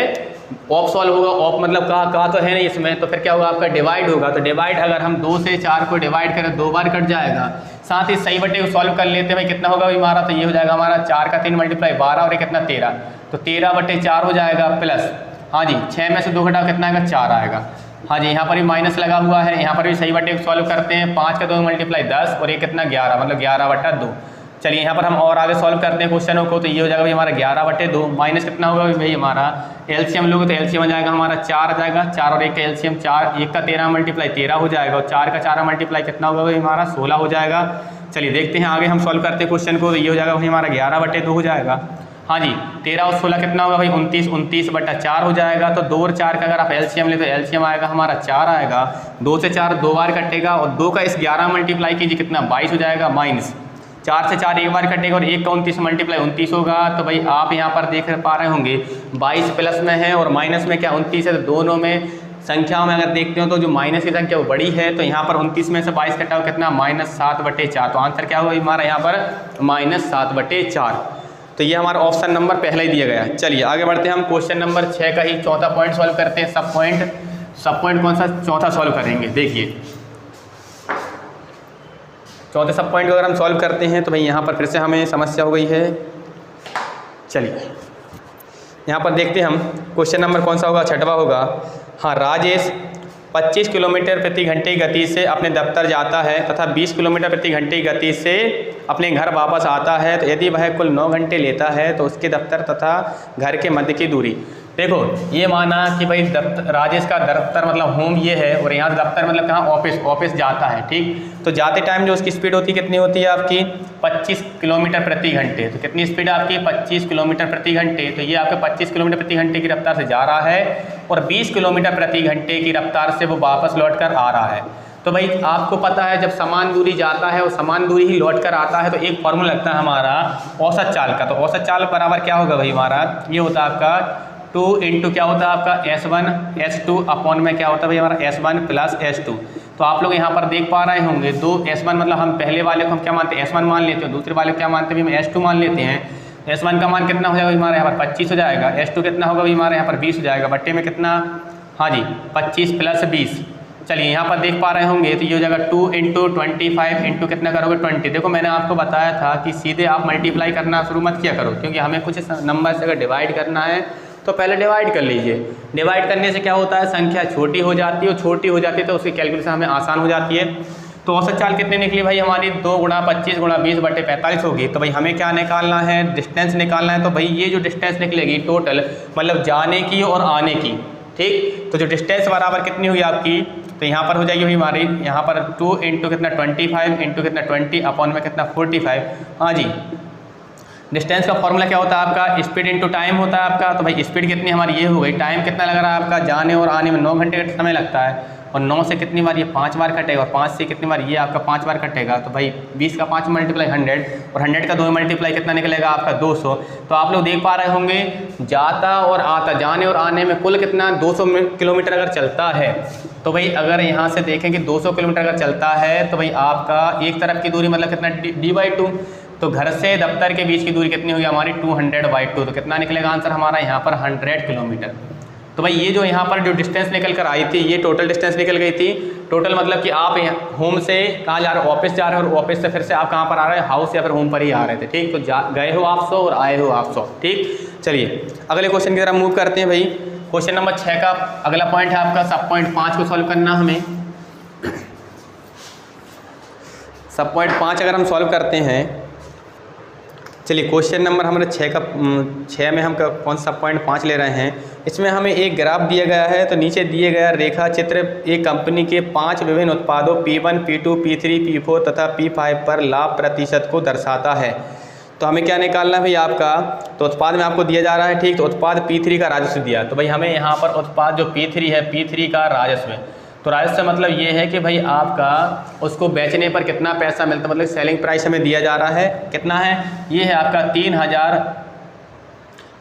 ऑफ सॉल्व होगा। ऑफ मतलब कहा तो है नहीं इसमें, तो फिर क्या होगा आपका डिवाइड होगा। तो डिवाइड अगर हम 2 से 4 को डिवाइड करें 2 बार कट जाएगा। साथ ही सही बटे को सॉल्व कर लेते हैं भाई, कितना होगा भाई हमारा, तो ये हो जाएगा हमारा 4 का 3 मल्टीप्लाई 12 और ये कितना 13, तो 13/4 हो जाएगा। प्लस हाँ जी 6 में से 2 घटाओ कितना आएगा 4 आएगा। हाँ जी यहाँ पर भी माइनस लगा हुआ है, यहाँ पर भी सही बटे को सॉल्व करते हैं। 5 का 2 मल्टीप्लाई 10 और ये कितना 11, मतलब 11/2। चलिए यहाँ पर हम और आगे सॉल्व करते हैं क्वेश्चनों को, तो ये हो जाएगा भाई हमारा 11/2 माइनस कितना होगा भाई हमारा, एलसीएम लोगे तो एलसीएम आ जाएगा हमारा 4 आ जाएगा। 4 और 1 का एलसीएम 4, 1 का 13 मल्टीप्लाई 13 हो जाएगा और 4 का 4 मल्टीप्लाई कितना होगा भाई हमारा 16 हो जाएगा। चलिए देखते हैं आगे हम सॉल्व करते हैं क्वेश्चन को, तो ये हो जाएगा भाई हमारा 11/2 हो जाएगा। हाँ जी 13 और 16 कितना होगा भाई 29, 29/4 हो जाएगा। तो 2 और 4 का अगर आप एलसीएम ले तो एलसीएम आएगा हमारा 4 आएगा। 2 से 4 2 बार कटेगा और 2 का इस 11 मल्टीप्लाई कीजिए कितना 22 हो जाएगा। माइनस 4 से 4 एक बार कटेगा और 1 का 29 मल्टीप्लाई 29 होगा। तो भाई आप यहाँ पर देख पा रहे होंगे 22 प्लस में है और माइनस में क्या 29 है, तो दोनों में संख्याओं में अगर देखते हो तो जो माइनस की संख्या वो बड़ी है। तो यहाँ पर 29 में से 22 कटाओ कितना -7/4, तो आंसर क्या होगा हमारा यहाँ पर -7/4। तो ये हमारा ऑप्शन नंबर पहले ही दिया गया है। चलिए आगे बढ़ते हैं हम क्वेश्चन नंबर 6 का ही चौथा पॉइंट सॉल्व करते हैं। सब पॉइंट कौन सा चौथा सॉल्व करेंगे, देखिए चौथे सब पॉइंट को अगर हम सॉल्व करते हैं तो भाई यहाँ पर फिर से हमें समस्या हो गई है। चलिए यहाँ पर देखते हैं हम क्वेश्चन नंबर कौन सा होगा, 6वां होगा। हाँ, राजेश 25 किलोमीटर प्रति घंटे की गति से अपने दफ्तर जाता है तथा 20 किलोमीटर प्रति घंटे की गति से अपने घर वापस आता है। तो यदि वह कुल 9 घंटे लेता है तो उसके दफ्तर तथा घर के मध्य की दूरी। देखो ये माना कि भाई राजेश का दफ्तर मतलब होम ये है और यहाँ दफ्तर मतलब कहाँ, ऑफिस जाता है। ठीक, तो जाते टाइम जो उसकी स्पीड होती है कितनी होती है आपकी 25 किलोमीटर प्रति घंटे। तो कितनी स्पीड आपकी 25 किलोमीटर प्रति घंटे। तो ये आपके 25 किलोमीटर प्रति घंटे की रफ्तार से जा रहा है और 20 किलोमीटर प्रति घंटे की रफ्तार से वो वापस लौट कर आ रहा है। तो भाई आपको पता है जब समान दूरी जाता है और समान दूरी ही लौट कर आता है तो एक फॉर्मूला लगता है हमारा औसत चाल का। तो औसत चाल बराबर क्या होगा भाई हमारा, ये होता है आपका 2 इंटू क्या होता है आपका S1 S2 अपॉन में क्या होता है भाई हमारा S1 प्लस S2। तो आप लोग यहाँ पर देख पा रहे होंगे 2 S1 मतलब हम पहले वाले को हम क्या मानते हैं S1 मान लेते हैं, दूसरे वाले को क्या मानते हैं हम S2 मान लेते हैं। S1 का मान कितना हो जाएगा हमारे यहाँ पर 25 हो जाएगा, S2 कितना होगा भाई हमारे यहाँ पर 20 हो जाएगा, बट्टे में कितना, हाँ जी 25 प्लस 20। चलिए यहाँ पर देख पा रहे होंगे तो ये हो जाएगा 2 इंटू 25 इंटू कितना करोगे 20। देखो मैंने आपको बताया था कि सीधे आप मल्टीप्लाई करना शुरू मत किया करो, क्योंकि हमें कुछ नंबर से अगर डिवाइड करना है तो पहले डिवाइड कर लीजिए। डिवाइड करने से क्या होता है, संख्या छोटी हो जाती है और छोटी हो जाती है तो उसकी कैलकुलेशन हमें आसान हो जाती है। तो औसत चाल कितनी निकली भाई हमारी 2 × 25 × 20/45 होगी। तो भाई हमें क्या निकालना है, डिस्टेंस निकालना है। तो भाई ये जो डिस्टेंस निकलेगी टोटल मतलब जाने की और आने की, ठीक, तो जो डिस्टेंस बराबर कितनी हुई आपकी, तो यहाँ पर हो जाएगी भाई हमारी यहाँ पर 2 इंटू कितना 25 इंटू कितना 20 अपॉन में कितना 45। हाँ जी, डिस्टेंस का फॉर्मूला क्या होता है आपका, स्पीड इंटू टाइम होता है आपका। तो भाई स्पीड कितनी हमारी ये हो गई, टाइम कितना लग रहा है आपका, जाने और आने में 9 घंटे का समय लगता है और 9 से कितनी बार ये 5 बार कटेगा और 5 से कितनी बार ये आपका 5 बार कटेगा। तो भाई 20 का 5 मल्टीप्लाई 100 और 100 का 2 मल्टीप्लाई कितना निकलेगा आपका 200। तो आप लोग देख पा रहे होंगे जाता और आता, जाने और आने में कुल कितना 200 किलोमीटर अगर चलता है। तो भाई अगर यहाँ से देखें कि 200 किलोमीटर अगर चलता है तो भाई आपका एक तरफ की दूरी मतलब कितना d/2। तो घर से दफ्तर के बीच की दूरी कितनी होगी हमारी 200/2। तो कितना निकलेगा आंसर हमारा यहाँ पर 100 किलोमीटर। तो भाई ये जो यहाँ पर जो डिस्टेंस निकल कर आई थी ये टोटल डिस्टेंस निकल गई थी। टोटल मतलब कि आप होम से कहाँ जा रहे हो, ऑफिस जा रहे हो और ऑफिस से फिर से आप कहाँ पर आ रहे हो, हाउस या फिर होम पर ही आ रहे थे। ठीक, तो गए हो आप 100 और आए हो आप 100। ठीक, चलिए अगले क्वेश्चन की तरफ मूव करते हैं भाई। क्वेश्चन नंबर 6 का अगला पॉइंट है आपका सब पॉइंट 5 को सॉल्व करना हमें। सब पॉइंट 5 अगर हम सॉल्व करते हैं, चलिए क्वेश्चन नंबर हमारे 6 में हम कौन सा पॉइंट 5 ले रहे हैं। इसमें हमें एक ग्राफ दिया गया है, तो नीचे दिए गया रेखा चित्र एक कंपनी के 5 विभिन्न उत्पादों P1, P2, P3, P4 तथा P5 पर लाभ प्रतिशत को दर्शाता है। तो हमें क्या निकालना है भाई आपका, तो उत्पाद में आपको दिया जा रहा है, ठीक। तो उत्पाद P3 का राजस्व दिया, तो भाई हमें यहाँ पर उत्पाद जो P3 है, P3 का राजस्व है। तो राजस्व मतलब ये है कि भाई आपका उसको बेचने पर कितना पैसा मिलता है, मतलब सेलिंग प्राइस हमें दिया जा रहा है, कितना है, ये है आपका 3000,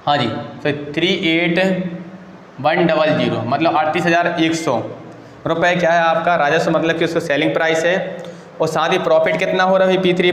हाँ जी, तो 38100 मतलब 38,100 रुपये क्या है आपका राजस्व, मतलब कि उसका सेलिंग प्राइस है। और साथ ही प्रॉफिट कितना हो रहा है P3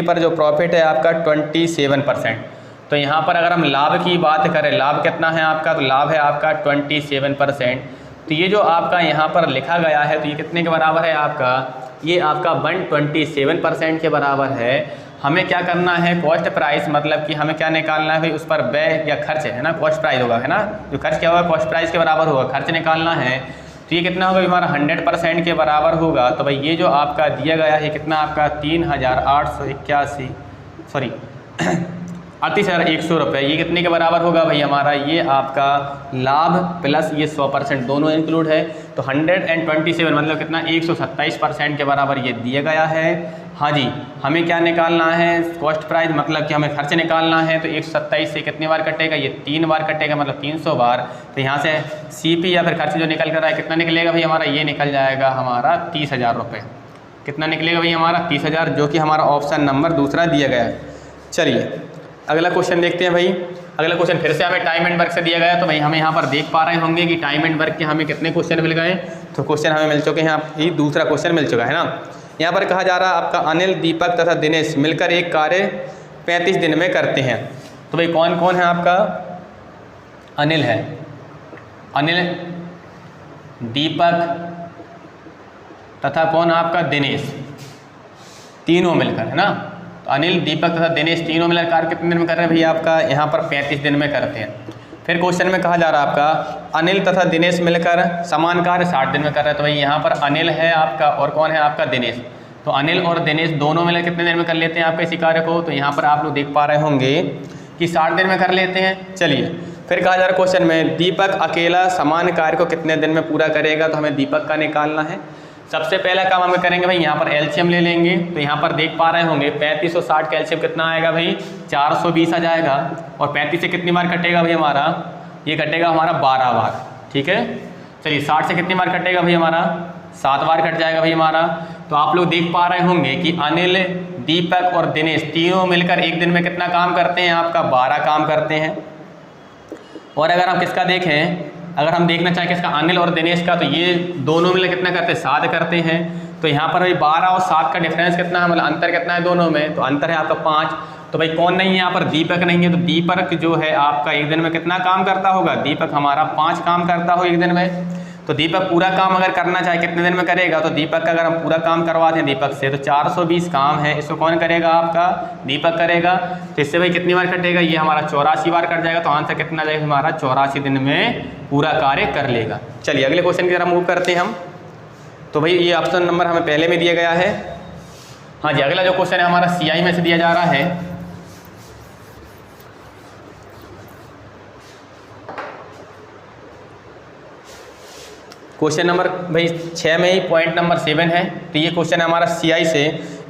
पर जो प्रॉफिट है आपका 27%। तो यहाँ पर अगर हम लाभ की बात करें, लाभ कितना है आपका, तो लाभ है आपका 27%। तो ये जो आपका यहाँ पर लिखा गया है, तो ये कितने के बराबर है आपका, ये आपका 127% के बराबर है। हमें क्या करना है, कॉस्ट प्राइस, मतलब कि हमें क्या निकालना है भाई, उस पर व्यय या खर्च है ना, कॉस्ट प्राइस होगा, है ना, जो खर्च क्या होगा कॉस्ट प्राइस के बराबर होगा, खर्च निकालना है। तो ये कितना होगा हमारा 100% के बराबर होगा। तो भाई ये जो आपका दिया गया है कितना आपका 3881 सॉरी 38,100 रुपये, ये कितने के बराबर होगा भाई हमारा, ये आपका लाभ प्लस ये 100% दोनों इंक्लूड है। तो 127 मतलब कितना 127% के बराबर ये दिया गया है। हाँ जी, हमें क्या निकालना है, कॉस्ट प्राइस, मतलब कि हमें खर्च निकालना है। तो 127 से कितनी बार कटेगा, ये 3 बार कटेगा, मतलब 300 बार। तो यहाँ से CP या फिर खर्च जो निकल कर रहा है कितना निकलेगा भाई हमारा, ये निकल जाएगा हमारा 30,000 रुपये। कितना निकलेगा भाई हमारा 30,000, जो कि हमारा ऑप्शन नंबर दूसरा दिया गया है। चलिए अगला क्वेश्चन देखते हैं भाई। अगला क्वेश्चन फिर से हमें टाइम एंड वर्क से दिया गया है। तो भाई हमें यहाँ पर देख पा रहे होंगे कि टाइम एंड वर्क के हमें कितने क्वेश्चन मिल गए। तो क्वेश्चन हमें मिल चुके हैं, ये दूसरा क्वेश्चन मिल चुका है ना। यहाँ पर कहा जा रहा है आपका अनिल, दीपक तथा दिनेश मिलकर एक कार्य 35 दिन में करते हैं। तो भाई कौन कौन है आपका, अनिल है, अनिल, दीपक तथा कौन आपका दिनेश, तीनों मिलकर, है ना। तो अनिल, दीपक तथा दिनेश तीनों मिलकर कार्य कितने दिन में कर रहे हैं भैया आपका, यहाँ पर 35 दिन में करते हैं। फिर क्वेश्चन में कहा जा रहा है आपका अनिल तथा दिनेश मिलकर समान कार्य 60 दिन में कर रहे हैं। तो भाई यहाँ पर अनिल है आपका और कौन है आपका दिनेश। तो अनिल और दिनेश दोनों मिलकर कितने दिन में कर लेते हैं आपके इसी कार्य को। तो यहाँ पर आप लोग देख पा रहे होंगे कि 60 दिन में कर लेते हैं। चलिए फिर कहा जा रहा है क्वेश्चन में दीपक अकेला समान कार्य को कितने दिन में पूरा करेगा। तो हमें दीपक का निकालना है। सबसे पहला काम हमें करेंगे भाई, यहाँ पर एलसीएम ले लेंगे। तो यहाँ पर देख पा रहे होंगे 35 और 60 का एलसीएम कितना आएगा भाई 420 आ जाएगा। और 35 से कितनी बार कटेगा भाई हमारा, ये कटेगा हमारा 12 बार, ठीक है। चलिए 60 से कितनी बार कटेगा भाई हमारा 7 बार कट जाएगा भाई हमारा। तो आप लोग देख पा रहे होंगे कि अनिल, दीपक और दिनेश तीनों मिलकर एक दिन में कितना काम करते हैं आपका 12 काम करते हैं। और अगर हम किसका देखें, अगर हम देखना चाहें किसका, अनिल और दिनेश का, तो ये दोनों मिलकर कितना करते हैं 7 करते हैं। तो यहाँ पर भाई 12 और 7 का डिफरेंस कितना है, मतलब अंतर कितना है दोनों में, तो अंतर है आपका 5। तो भाई कौन नहीं है यहाँ पर, दीपक नहीं है। तो दीपक जो है आपका एक दिन में कितना काम करता होगा, दीपक हमारा 5 काम करता हो एक दिन में। तो दीपक पूरा काम अगर करना चाहे कितने दिन में करेगा, तो दीपक का अगर हम पूरा काम करवाते हैं दीपक से तो 420 काम है, इसको कौन करेगा आपका दीपक करेगा। तो इससे भाई कितनी बार कटेगा, ये हमारा 84 बार कट जाएगा। तो आंसर कितना जाएगा हमारा 84 दिन में पूरा कार्य कर लेगा। चलिए अगले क्वेश्चन की तरफ मूव करते हैं हम। तो भाई ये ऑप्शन नंबर हमें पहले में दिया गया है। हाँ जी, अगला जो क्वेश्चन है हमारा CI में से दिया जा रहा है। क्वेश्चन नंबर भाई 6 में ही पॉइंट नंबर 7 है। तो ये क्वेश्चन है हमारा CI से,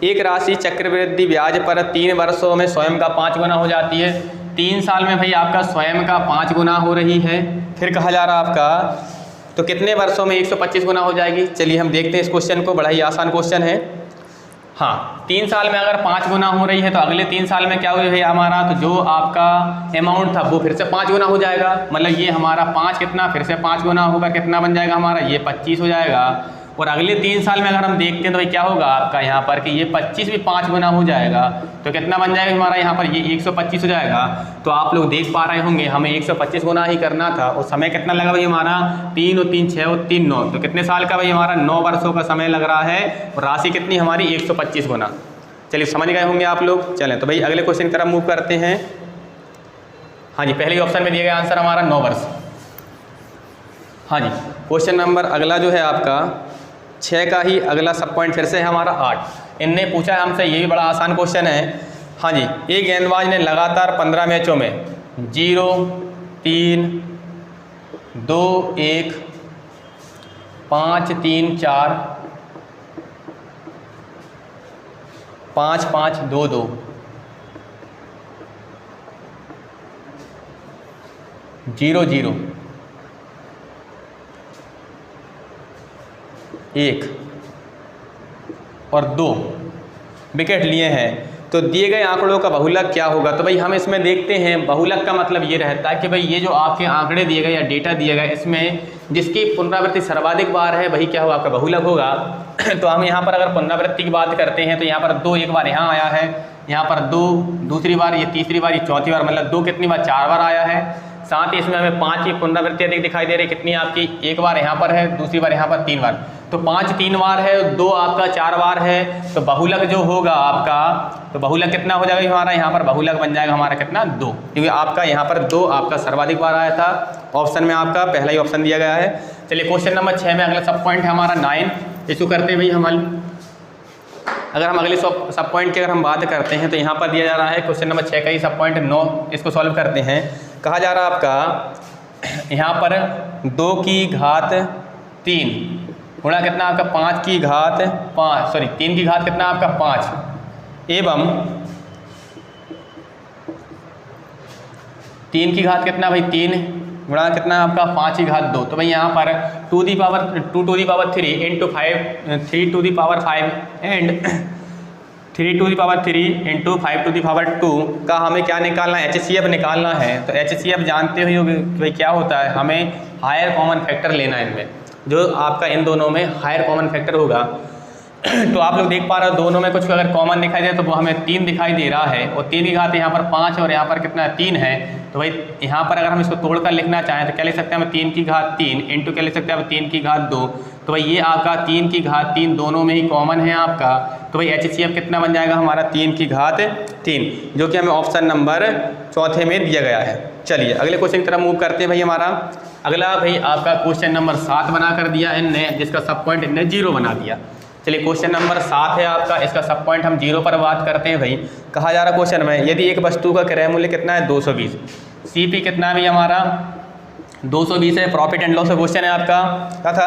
एक राशि चक्रवृद्धि ब्याज पर 3 वर्षों में स्वयं का 5 गुना हो जाती है। 3 साल में भाई आपका स्वयं का 5 गुना हो रही है। फिर कहा जा रहा आपका तो कितने वर्षों में 125 गुना हो जाएगी। चलिए हम देखते हैं इस क्वेश्चन को, बड़ा ही आसान क्वेश्चन है। हाँ, 3 साल में अगर 5 गुना हो रही है तो अगले 3 साल में क्या हुई है हमारा, तो जो आपका अमाउंट था वो फिर से 5 गुना हो जाएगा। मतलब ये हमारा 5 कितना फिर से 5 गुना होगा, कितना बन जाएगा हमारा, ये 25 हो जाएगा। और अगले 3 साल में अगर हम देखते हैं तो भाई क्या होगा आपका यहाँ पर कि ये 25 भी 5 गुना हो जाएगा। तो कितना बन जाएगा हमारा यहाँ पर, ये 125 हो जाएगा। तो आप लोग देख पा रहे होंगे हमें 125 गुना ही करना था। और समय कितना लगा भाई हमारा, 3 और 3 6 और 3 9। तो कितने साल का भाई हमारा 9 वर्षों का समय लग रहा है। और राशि कितनी हमारी 125 गुना। चलिए समझ गए होंगे आप लोग। चलें तो भाई अगले क्वेश्चन की तरफ मूव करते हैं। हाँ जी, पहले ऑप्शन में दिया गया आंसर हमारा 9 वर्ष। हाँ जी, क्वेश्चन नंबर अगला जो है आपका 6 का ही अगला सब पॉइंट फिर से है हमारा 8। इनने पूछा है हमसे, ये भी बड़ा आसान क्वेश्चन है। हाँ जी, एक गेंदबाज ने लगातार 15 मैचों में 0, 3, 2, 1, 5, 3, 4, 5, 5, 2, 2, 0, 0, 1 और 2 विकेट लिए हैं, तो दिए गए आंकड़ों का बहुलक क्या होगा। तो भाई हम इसमें देखते हैं, बहुलक का मतलब ये रहता है कि भाई ये जो आपके आंकड़े दिए गए या डेटा दिए गए, इसमें जिसकी पुनरावृत्ति सर्वाधिक बार है वही क्या होगा, आपका बहुलक होगा। तो हम यहाँ पर अगर पुनरावृत्ति की बात करते हैं तो यहाँ पर 2 एक बार यहाँ आया है, यहाँ पर 2 दूसरी बार, ये तीसरी बार, ये चौथी बार, मतलब 2 कितनी बार, 4 बार आया है। साथ ही इसमें हमें 5 की पुनरावृत्ति अधिक दिखाई दे रही है, कितनी आपकी, एक बार यहाँ पर है, दूसरी बार यहाँ पर 3 बार, तो 5 3 बार है, 2 आपका 4 बार है। तो बहुलक जो होगा आपका, तो बहुलक कितना हो जाएगा हमारा, यहाँ पर बहुलक बन जाएगा हमारा कितना, 2, क्योंकि आपका यहाँ पर 2 आपका सर्वाधिक बार आया था। ऑप्शन में आपका पहला ही ऑप्शन दिया गया है। चलिए क्वेश्चन नंबर 6 में अगला सब पॉइंट है हमारा 9। इसको करते हैं भाई हम हल। अगर हम अगले सब पॉइंट की अगर हम बात करते हैं तो यहाँ पर दिया जा रहा है क्वेश्चन नंबर 6 का ही सब पॉइंट 9। इसको सॉल्व करते हैं। कहा जा रहा है आपका यहाँ पर 2 की घात 3 गुणा कितना आपका 5 की घात 5, सॉरी 3 की घात कितना आपका 5, एवं 3 की घात कितना भाई 3 गुणा कितना आपका 5 की घात 2। तो भाई यहाँ पर 2 to the power 3 into 5, 3 to the power 5 and 3 to the power 3 into 5 to the power 2 का हमें क्या निकालना है, HCF निकालना है। तो HCF जानते हुए भाई क्या होता है, हमें हायर कॉमन फैक्टर लेना है इनमें, जो आपका इन दोनों में हायर कॉमन फैक्टर होगा। तो आप लोग देख पा रहे हो दोनों में कुछ अगर कॉमन दिखाई दे तो वो हमें 3 दिखाई दे रहा है, और 3 की घात यहाँ पर 5 और यहाँ पर कितना 3 है। तो भाई यहाँ पर अगर हम इसको तोड़कर लिखना चाहें तो क्या लिख सकते हैं हम, 3 की घात 3 इंटू क्या लिख सकते हैं हम, 3 की घात 2। तो भाई ये आपका 3 की घात 3 दोनों में ही कॉमन है आपका। तो भाई HCF कितना बन जाएगा हमारा 3 की घात 3, जो कि हमें ऑप्शन नंबर 4 में दिया गया है। चलिए अगले क्वेश्चन की तरफ मूव करते हैं भाई। हमारा अगला भाई आपका क्वेश्चन नंबर 7 बना कर दिया इनने, जिसका सब पॉइंट इनने 0 बना दिया। चलिए क्वेश्चन नंबर 7 है आपका, इसका सब पॉइंट हम 0 पर बात करते हैं भाई। कहा जा रहा क्वेश्चन में, यदि एक वस्तु का क्रय मूल्य कितना है 220, CP कितना है भाई हमारा 220 है। प्रॉफिट एंड लॉस का क्वेश्चन है आपका, तथा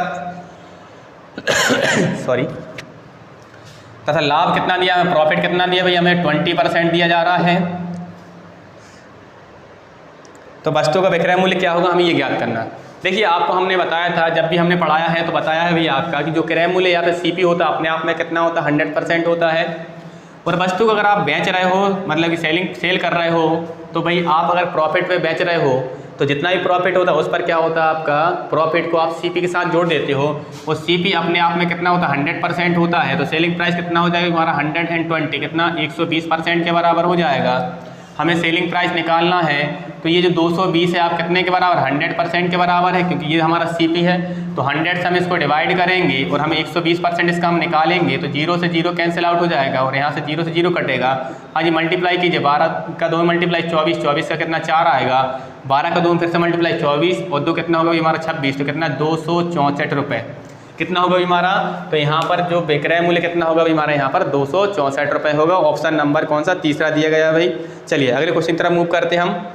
सॉरी तथा लाभ कितना दिया हमें, प्रॉफिट कितना दिया भाई हमें 20% दिया जा रहा है। तो वस्तु का विक्रय मूल्य क्या होगा, हमें ये ज्ञात करना है। देखिए आपको हमने बताया था, जब भी हमने पढ़ाया है तो बताया है भैया आपका कि जो क्रय मूल्य या फिर CP होता है अपने आप में कितना होता है 100% होता है। और वस्तु को अगर आप बेच रहे हो, मतलब कि सेल कर रहे हो, तो भाई आप अगर प्रॉफिट पे बेच रहे हो तो जितना भी प्रॉफिट होता है उस पर क्या होता है आपका, प्रॉफिट को आप CP के साथ जोड़ देते हो, और CP अपने आप में कितना होता है 100% होता है। तो सेलिंग प्राइस कितना हो जाएगा हमारा 120, कितना 120% के बराबर हो जाएगा। हमें सेलिंग प्राइस निकालना है, तो ये जो 220 है आप कितने के बराबर, 100% के बराबर है, क्योंकि ये हमारा CP है। तो 100 से हम इसको डिवाइड करेंगे और हमें 120% इसका हम निकालेंगे, तो 0 से 0 कैंसिल आउट हो जाएगा और यहाँ से 0 से 0 कटेगा। हाँ जी, मल्टीप्लाई कीजिए, 12 का 2 मल्टीप्लाई 24, 24 का कितना 4 आएगा, 12 का 2 फिर से मल्टीप्लाई 24 और 2 कितना होगा हमारा 26, तो कितना 264 रुपये कितना होगा हमारा। तो यहाँ पर जो विक्रय मूल्य कितना होगा भाई हमारा, यहाँ पर 264 रुपये होगा। ऑप्शन नंबर कौन सा, तीसरा दिया गया भाई। चलिए अगले क्वेश्चन की तरफ मूव करते हैं हम।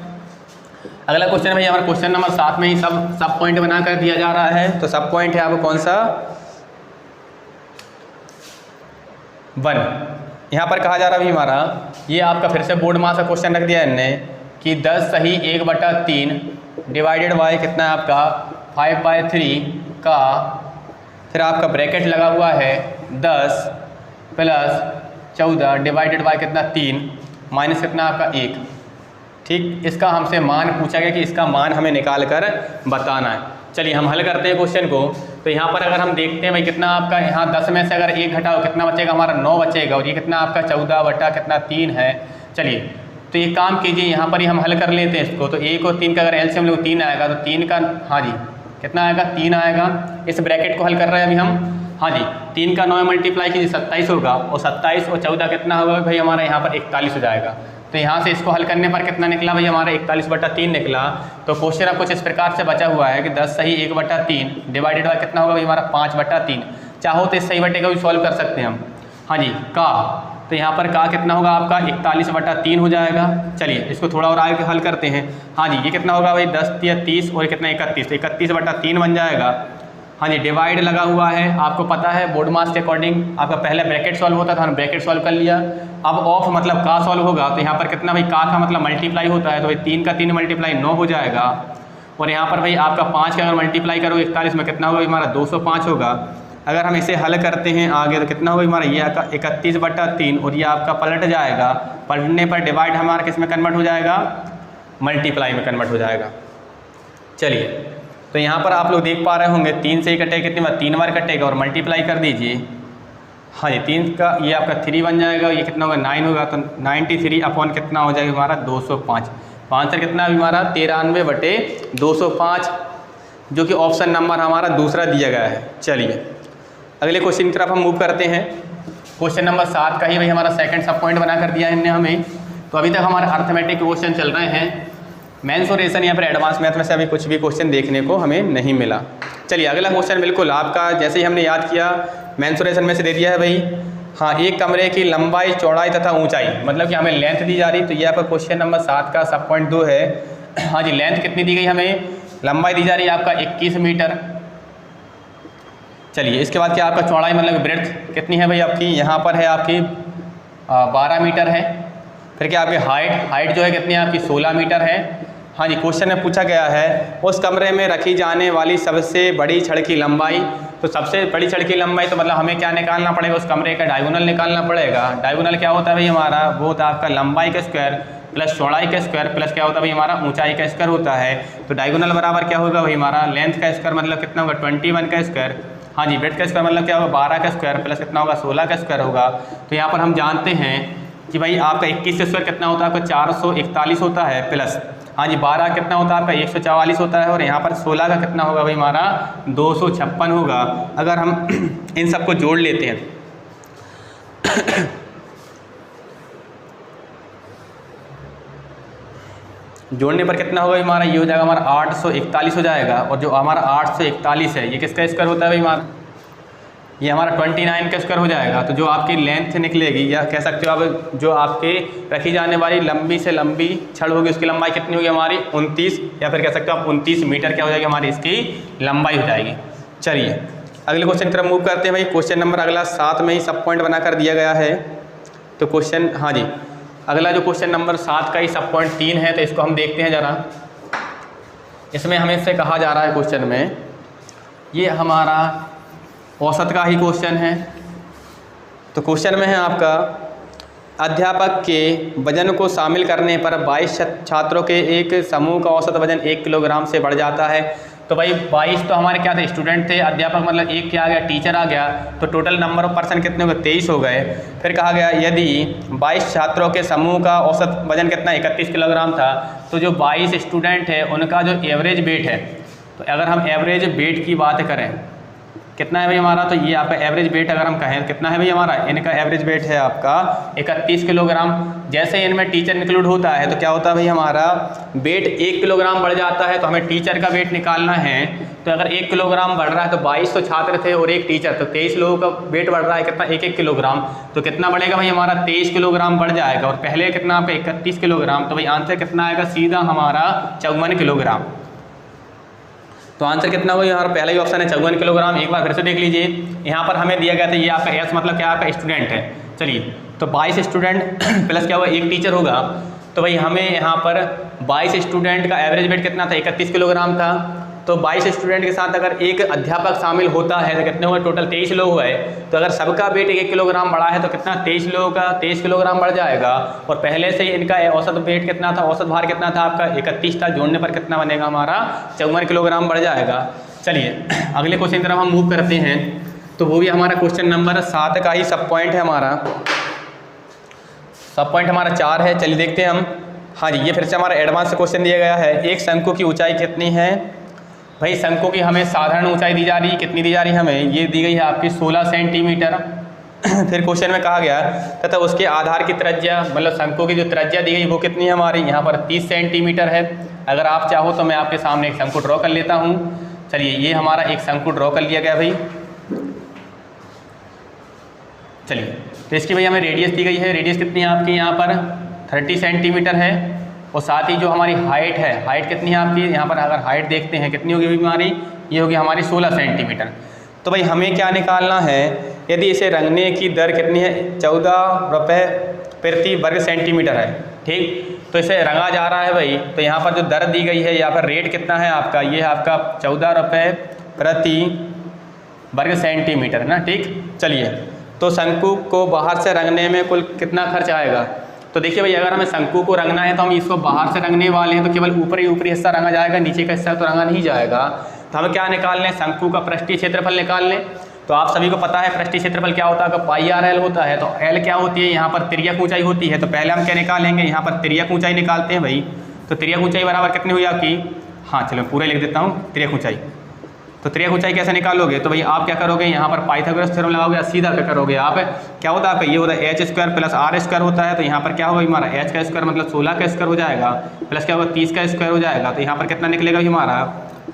अगला क्वेश्चन है भाई हमारा क्वेश्चन नंबर 7 में ही सब पॉइंट बना कर दिया जा रहा है। तो सब पॉइंट है आपको कौन सा, 1। यहाँ पर कहा जा रहा है भाई हमारा, ये आपका फिर से बोर्ड मास का क्वेश्चन रख दिया है इनने कि 10 सही 1/3 डिवाइडेड बाय कितना है आपका 5/3 का, फिर आपका ब्रैकेट लगा हुआ है 10 + 14 डिवाइडेड बाय कितना 3 माइनस कितना आपका 1। ठीक, इसका हमसे मान पूछा गया कि इसका मान हमें निकाल कर बताना है। चलिए हम हल करते हैं क्वेश्चन को। तो यहाँ पर अगर हम देखते हैं भाई कितना आपका, यहाँ 10 में से अगर 1 घटाओ कितना बचेगा हमारा 9 बचेगा, और ये कितना आपका 14/3 है। चलिए तो एक काम कीजिए, यहाँ पर ही हम हल कर लेते हैं इसको। तो 1 और 3 का अगर LCM लोग 3 आएगा, तो 3 का, हाँ जी कितना आएगा 3 आएगा। इस ब्रैकेट को हल कर रहे हैं अभी हम। हाँ जी, 3 का 9 मल्टीप्लाई कीजिए 27 होगा, और 27 और 14 कितना होगा भाई हमारा यहाँ पर 41 हो जाएगा। तो यहाँ से इसको हल करने पर कितना निकला भाई हमारा 41/3 निकला। तो क्वेश्चन अब कुछ इस प्रकार से बचा हुआ है कि 10 सही 1/3 डिवाइडेड बाय कितना होगा भाई हमारा 5/3। चाहो तो इस सही बटे का भी सॉल्व कर सकते हैं हम। हाँ जी का, तो यहाँ पर का कितना होगा आपका 41/3 हो जाएगा। चलिए इसको थोड़ा और आगे हल करते हैं। हाँ जी ये कितना होगा भाई 10 या 30 और कितना 31, तो 31/3 बन जाएगा। हाँ जी डिवाइड लगा हुआ है, आपको पता है बोर्ड मास के अकॉर्डिंग आपका पहले ब्रैकेट सॉल्व होता था, हमने ब्रैकेट सॉल्व कर लिया। अब ऑफ मतलब का सॉल्व होगा, तो यहाँ पर कितना भाई का मतलब मल्टीप्लाई होता है, तो भाई 3 का 3 मल्टीप्लाई 9 हो जाएगा। और यहाँ पर भाई आपका 5 का अगर मल्टीप्लाई करो 41 में कितना होगा हमारा 205 होगा। अगर हम इसे हल करते हैं आगे तो कितना होगा हमारा ये आपका 31/3 और ये आपका पलट जाएगा। पलटने पर डिवाइड हमारा किस में कन्वर्ट हो जाएगा, मल्टीप्लाई में कन्वर्ट हो जाएगा। चलिए तो यहाँ पर आप लोग देख पा रहे होंगे 3 से ही कटेगा, कितनी बार 3 बार कटेगा और मल्टीप्लाई कर दीजिए। हाँ जी 3 का ये आपका 3 बन जाएगा, ये कितना होगा 9 होगा, तो 93 अपॉन कितना हो जाएगा हमारा 205। तो आंसर कितना है हमारा 93/205, जो कि ऑप्शन नंबर हमारा दूसरा दिया गया है। चलिए अगले क्वेश्चन की तरफ हम मूव करते हैं। क्वेश्चन नंबर 7 का ही भाई हमारा सेकंड सब पॉइंट बना कर दिया है इनने हमें। तो अभी तक हमारे अर्थमेटिक क्वेश्चन चल रहे हैं, मेंसुरेशन या फिर एडवांस मैथ में से अभी कुछ भी क्वेश्चन देखने को हमें नहीं मिला। चलिए अगला क्वेश्चन बिल्कुल आपका जैसे ही हमने याद किया मेंसुरेशन में से दे दिया है भाई। हाँ एक कमरे की लंबाई चौड़ाई तथा ऊंचाई, मतलब कि हमें लेंथ दी जा रही, तो ये आपका क्वेश्चन नंबर 7 का सब पॉइंट 2 है। हाँ जी लेंथ कितनी दी गई हमें, लंबाई दी जा रही है आपका 21 मीटर। चलिए इसके बाद क्या आपका चौड़ाई मतलब ब्रेड्थ कितनी है भाई आपकी, यहाँ पर है आपकी 12 मीटर है। फिर क्या आपकी हाइट जो है कितनी है आपकी 16 मीटर है। हाँ जी क्वेश्चन में पूछा गया है उस कमरे में रखी जाने वाली सबसे बड़ी छड़ की लंबाई। तो सबसे बड़ी छड़ की लंबाई तो मतलब हमें क्या निकालना पड़ेगा, उस कमरे का डायगोनल निकालना पड़ेगा। डायगोनल क्या होता है भाई हमारा, वो होता है आपका लंबाई का स्क्वायर प्लस चौड़ाई का स्क्वायर प्लस क्या होता है भाई हमारा ऊंचाई का स्क्वायर होता है। तो डायगोनल बराबर क्या होगा भाई हमारा लेंथ का स्क्वायर मतलब कितना होगा 21 का स्क्वायर। हाँ जी ब्रेड्थ का स्क्वायर मतलब क्या होगा 12 का स्क्वायर प्लस कितना होगा 16 का स्क्वायर होगा। तो यहाँ पर हम जानते हैं कि भाई आपका 21 का स्क्वायर कितना होता है आपका 441 होता है, प्लस हाँ जी 12 कितना होता है आपका 144 होता है, और यहाँ पर 16 का कितना होगा भाई हमारा 256 होगा। अगर हम इन सबको जोड़ लेते हैं जोड़ने पर कितना होगा हमारा, ये हो जाएगा हमारा 841 हो जाएगा। और जो हमारा 841 है ये किसका स्क्वायर होता है भाई हमारा, ये हमारा 29 का स्क्वायर हो जाएगा। तो जो आपकी लेंथ निकलेगी या कह सकते हो आप जो आपके रखी जाने वाली लंबी से लंबी छड़ होगी उसकी लंबाई कितनी होगी हमारी 29, या फिर कह सकते हो आप 29 मीटर क्या हो जाएगी हमारी इसकी लंबाई हो जाएगी। चलिए अगले क्वेश्चन की तरफ मूव करते हैं भाई। क्वेश्चन नंबर अगला 7 में ही सब पॉइंट बनाकर दिया गया है। तो क्वेश्चन हाँ जी अगला जो क्वेश्चन नंबर 7 का ही सब पॉइंट 3 है, तो इसको हम देखते हैं ज़रा। इसमें हमें इससे कहा जा रहा है क्वेश्चन में, ये हमारा औसत का ही क्वेश्चन है। तो क्वेश्चन में है आपका अध्यापक के वजन को शामिल करने पर 22 छात्रों के एक समूह का औसत वजन 1 किलोग्राम से बढ़ जाता है। तो भाई 22 तो हमारे क्या थे स्टूडेंट थे, अध्यापक मतलब एक क्या आ गया टीचर आ गया, तो टोटल नंबर ऑफ पर्सन कितने हो गए 23 हो गए। फिर कहा गया यदि 22 छात्रों के समूह का औसत वजन कितना 31 किलोग्राम था, तो जो 22 स्टूडेंट है उनका जो एवरेज वेट है, तो अगर हम एवरेज वेट की बात करें कितना है भाई हमारा, तो ये आपका एवरेज वेट अगर हम कहें कितना है भाई हमारा, इनका एवरेज वेट है आपका 31 किलोग्राम। जैसे इनमें टीचर इंक्लूड होता है तो क्या होता है भाई हमारा वेट 1 किलोग्राम बढ़ जाता है। तो हमें टीचर का वेट निकालना है, तो अगर 1 किलोग्राम बढ़ रहा है तो 22 तो छात्र थे और एक टीचर, तो 23 लोगों का वेट बढ़ रहा है कितना 1-1 किलोग्राम। तो कितना बढ़ेगा भाई हमारा 23 किलोग्राम बढ़ जाएगा, और पहले कितना आपका 31 किलोग्राम, तो भाई आंसर कितना आएगा सीधा हमारा 54 किलोग्राम। तो आंसर कितना होगा हमारा पहला ही ऑप्शन है 54 किलोग्राम। एक बार फिर से देख लीजिए, यहाँ पर हमें दिया गया था ये आपका एस मतलब क्या आपका स्टूडेंट है। चलिए तो 22 स्टूडेंट प्लस क्या होगा एक टीचर होगा, तो भाई हमें यहाँ पर 22 स्टूडेंट का एवरेज वेट कितना था 31 किलोग्राम था। तो 22 स्टूडेंट के साथ अगर एक अध्यापक शामिल होता है तो कितने हुए टोटल 23 लोग हुए। तो अगर सबका वेट 1 किलोग्राम बढ़ा है तो कितना 23 लोगों का 23 किलोग्राम बढ़ जाएगा। और पहले से ही इनका औसत वेट कितना था, औसत भार कितना था आपका 31 था, जोड़ने पर कितना बनेगा हमारा 54 किलोग्राम बढ़ जाएगा। चलिए अगले क्वेश्चन की तरफ हम मूव करते हैं, तो वो भी हमारा क्वेश्चन नंबर 7 का ही सब पॉइंट है हमारा। सब पॉइंट हमारा 4 है। चलिए देखते हैं हम। हाँ जी ये फिर से हमारा एडवांस क्वेश्चन दिया गया है। एक शंकु की ऊंचाई कितनी है भाई, शंकु की हमें साधारण ऊंचाई दी जा रही है, कितनी दी जा रही है हमें, ये दी गई है आपकी 16 सेंटीमीटर। फिर क्वेश्चन में कहा गया तथा उसके आधार की त्रिज्या, मतलब शंकु की जो त्रिज्या दी गई वो कितनी है हमारी, यहाँ पर 30 सेंटीमीटर है। अगर आप चाहो तो मैं आपके सामने एक शंकु ड्रॉ कर लेता हूँ। चलिए ये हमारा एक शंकु ड्रॉ कर लिया गया भाई। चलिए तो इसकी भाई हमें रेडियस दी गई है। रेडियस कितनी है आपकी यहाँ पर 30 सेंटीमीटर है। और साथ ही जो हमारी हाइट है, हाइट कितनी है आपकी यहाँ पर, अगर हाइट देखते हैं कितनी होगी हमारी, ये होगी हमारी 16 सेंटीमीटर। तो भाई हमें क्या निकालना है, यदि इसे रंगने की दर कितनी है, 14 रुपये प्रति वर्ग सेंटीमीटर है। ठीक, तो इसे रंगा जा रहा है भाई, तो यहाँ पर जो दर दी गई है, यहाँ पर रेट कितना है आपका, ये है आपका 14 रुपये प्रति वर्ग सेंटीमीटर है ना। ठीक, चलिए तो शंकु को बाहर से रंगने में कुल कितना खर्च आएगा। तो देखिए भाई अगर हमें शंकु को रंगना है तो हम इसको बाहर से रंगने वाले हैं, तो केवल ऊपरी हिस्सा रंगा जाएगा, नीचे का हिस्सा तो रंगा नहीं जाएगा। तो हमें क्या निकाल लें, शंकु का पृष्ठीय क्षेत्रफल निकाल लें। तो आप सभी को पता है पृष्ठीय क्षेत्रफल क्या होता है, पाई आर एल होता है। तो एल क्या होती है, यहाँ पर तिर्यक ऊंचाई होती है। तो पहले हम क्या निकालेंगे, यहाँ पर तिर्यक ऊंचाई निकालते हैं भाई। तो तिर्यक ऊंचाई बराबर कितनी हुई आपकी, हाँ चलो पूरे लिख देता हूँ, तिर्यक ऊंचाई। तो तिर्यक ऊंचाई कैसे निकालोगे, तो भाई आप क्या करोगे, यहाँ पर पाइथागोरस थ्योरम लगाओगे, सीधा क्या करोगे आप, क्या होता है आपका, ये होता है h square plus R square होता है। तो यहाँ पर क्या होगा हमारा h का स्क्वायर मतलब 16 का स्क्वायर हो जाएगा, प्लस क्या होगा 30 का स्क्वायर हो जाएगा। तो यहाँ पर कितना निकलेगा भाई हमारा,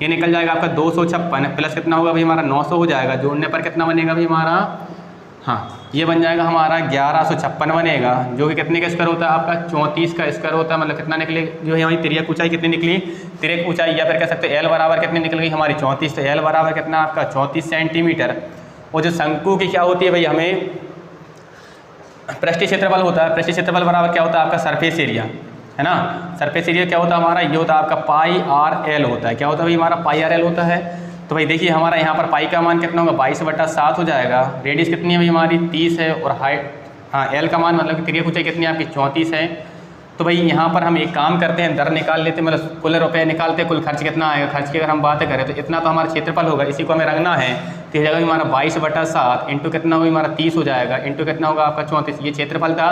ये निकल जाएगा आपका 256 प्लस कितना होगा भाई हमारा 900 हो जाएगा। जोड़ने पर कितना बनेगा भाई हमारा, हाँ ये बन जाएगा हमारा 1156 बनेगा, जो कि कितने का स्क्वायर होता है आपका 34 का स्क्वायर होता है। मतलब कितना निकले, जो है हमारी तिर्यक ऊंचाई कितनी निकली, तिर्यक ऊंचाई या फिर कह सकते हैं एल बराबर कितनी निकल गई हमारी 34। तो एल बराबर कितना आपका 34 सेंटीमीटर। और जो शंकु की क्या होती है भाई, हमें पृष्ठीय क्षेत्रफल होता है, पृष्ठीय क्षेत्रफल बराबर क्या होता है आपका सरफेस एरिया, है ना। सरफेस एरिया क्या होता है हमारा, ये होता है आपका पाई आर एल होता है। क्या होता है भाई हमारा पाई आर एल होता है। तो भाई देखिए हमारा यहाँ पर पाई का मान कितना होगा 22/7 हो जाएगा। रेडियस कितनी है भाई हमारी 30 है, और हाइट हाँ एल का मान मतलब कि तिर्यक ऊंचाई कितनी है आपकी 34 है। तो भाई यहाँ पर हम एक काम करते हैं, दर निकाल लेते हैं, मतलब कुल रुपये निकालते हैं, कुल खर्च कितना आएगा। खर्च की अगर हम बात करें तो इतना तो हमारा क्षेत्रफल होगा, इसी को हमें रंगना है। तो ये जगह हमारा 22/7 इंटू कितना होगा हमारा 30 हो जाएगा, इंटू कितना होगा आपका 34, ये क्षेत्रफल था।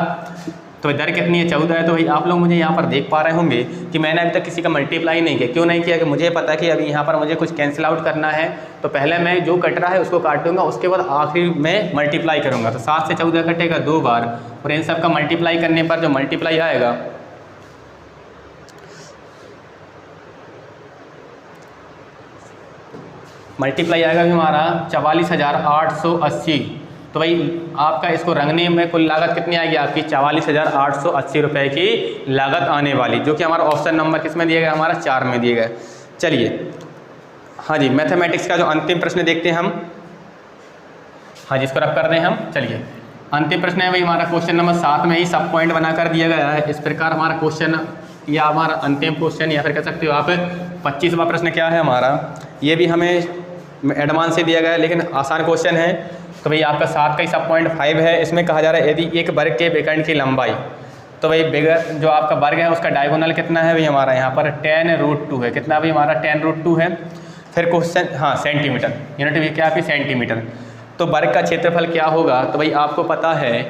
तो दर कितनी है 14 है। तो भाई आप लोग मुझे यहाँ पर देख पा रहे होंगे कि मैंने अभी तक किसी का मल्टीप्लाई नहीं किया। क्यों नहीं किया, कि मुझे पता है कि अभी यहाँ पर मुझे कुछ कैंसिल आउट करना है। तो पहले मैं जो कट रहा है उसको काटूंगा, उसके बाद आखिरी में मल्टीप्लाई करूँगा। तो 7 से 14 कटेगा 2 बार, और इन सब का मल्टीप्लाई करने पर जो मल्टीप्लाई आएगा हमारा 44,880। तो भाई आपका इसको रंगने में कुल लागत कितनी आएगी आपकी 44,880 रुपये की लागत आने वाली, जो कि हमारा ऑप्शन नंबर किस में दिया गया, हमारा 4 में दिया गया। चलिए हाँ जी, मैथमेटिक्स का जो अंतिम प्रश्न देखते हैं हम, हाँ जी इसको रब कर दें हम। चलिए अंतिम प्रश्न है भाई हमारा क्वेश्चन नंबर 7 में ही सब पॉइंट बना कर दिया गया है। इस प्रकार हमारा क्वेश्चन या हमारा अंतिम क्वेश्चन, या फिर कह सकते हो आप 25वां प्रश्न क्या है हमारा, ये भी हमें एडवांस से दिया गया है लेकिन आसान क्वेश्चन है। तो भाई आपका 7 का ही सब पॉइंट 5 है। इसमें कहा जा रहा है यदि एक वर्ग के विकर्ण की लंबाई, तो भाई जो आपका वर्ग है उसका डायगोनल कितना है भाई हमारा यहाँ पर 10√2 है। कितना भाई हमारा 10√2 है। फिर क्वेश्चन हाँ सेंटीमीटर, यूनिट भी क्या आपकी सेंटीमीटर। तो वर्ग का क्षेत्रफल क्या होगा, तो भाई आपको पता है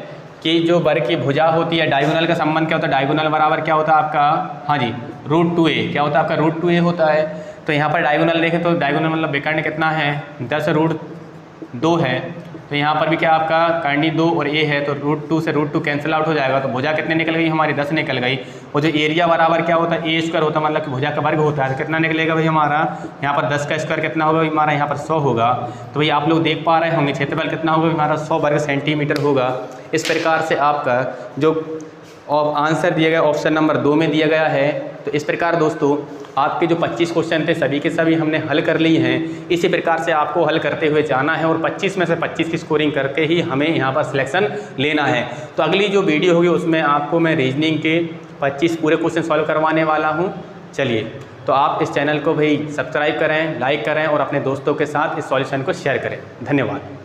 कि जो वर्ग की भुजा होती है, डायगोनल का संबंध क्या होता है, डायगोनल बराबर क्या होता है आपका, हाँ जी √2a। क्या होता है आपका √2a होता है। तो यहाँ पर डायगोनल देखें तो डायगोनल मतलब विकर्ण कितना है 10√2 है। तो यहाँ पर भी क्या आपका करनी 2 और a है, तो √2 से √2 कैंसिल आउट हो जाएगा। तो भुजा कितने निकल गई हमारी 10 निकल गई। और जो एरिया बराबर क्या होता है a² होता है, मतलब कि भुजा का वर्ग होता है। तो कितना निकलेगा भाई हमारा यहाँ पर 10 का स्क्वायर कितना होगा हमारा यहाँ पर 100 होगा। तो भाई आप लोग देख पा रहे होंगे क्षेत्रफल कितना होगा हमारा 100 वर्ग सेंटीमीटर होगा। इस प्रकार से आपका जो आंसर दिया गया ऑप्शन नंबर 2 में दिया गया है। तो इस प्रकार दोस्तों आपके जो 25 क्वेश्चन थे सभी के सभी हमने हल कर लिए हैं। इसी प्रकार से आपको हल करते हुए जाना है और 25 में से 25 की स्कोरिंग करके ही हमें यहाँ पर सिलेक्शन लेना है। तो अगली जो वीडियो होगी उसमें आपको मैं रीजनिंग के 25 पूरे क्वेश्चन सॉल्व करवाने वाला हूँ। चलिए तो आप इस चैनल को भाई सब्सक्राइब करें, लाइक करें और अपने दोस्तों के साथ इस सॉल्यूशन को शेयर करें। धन्यवाद।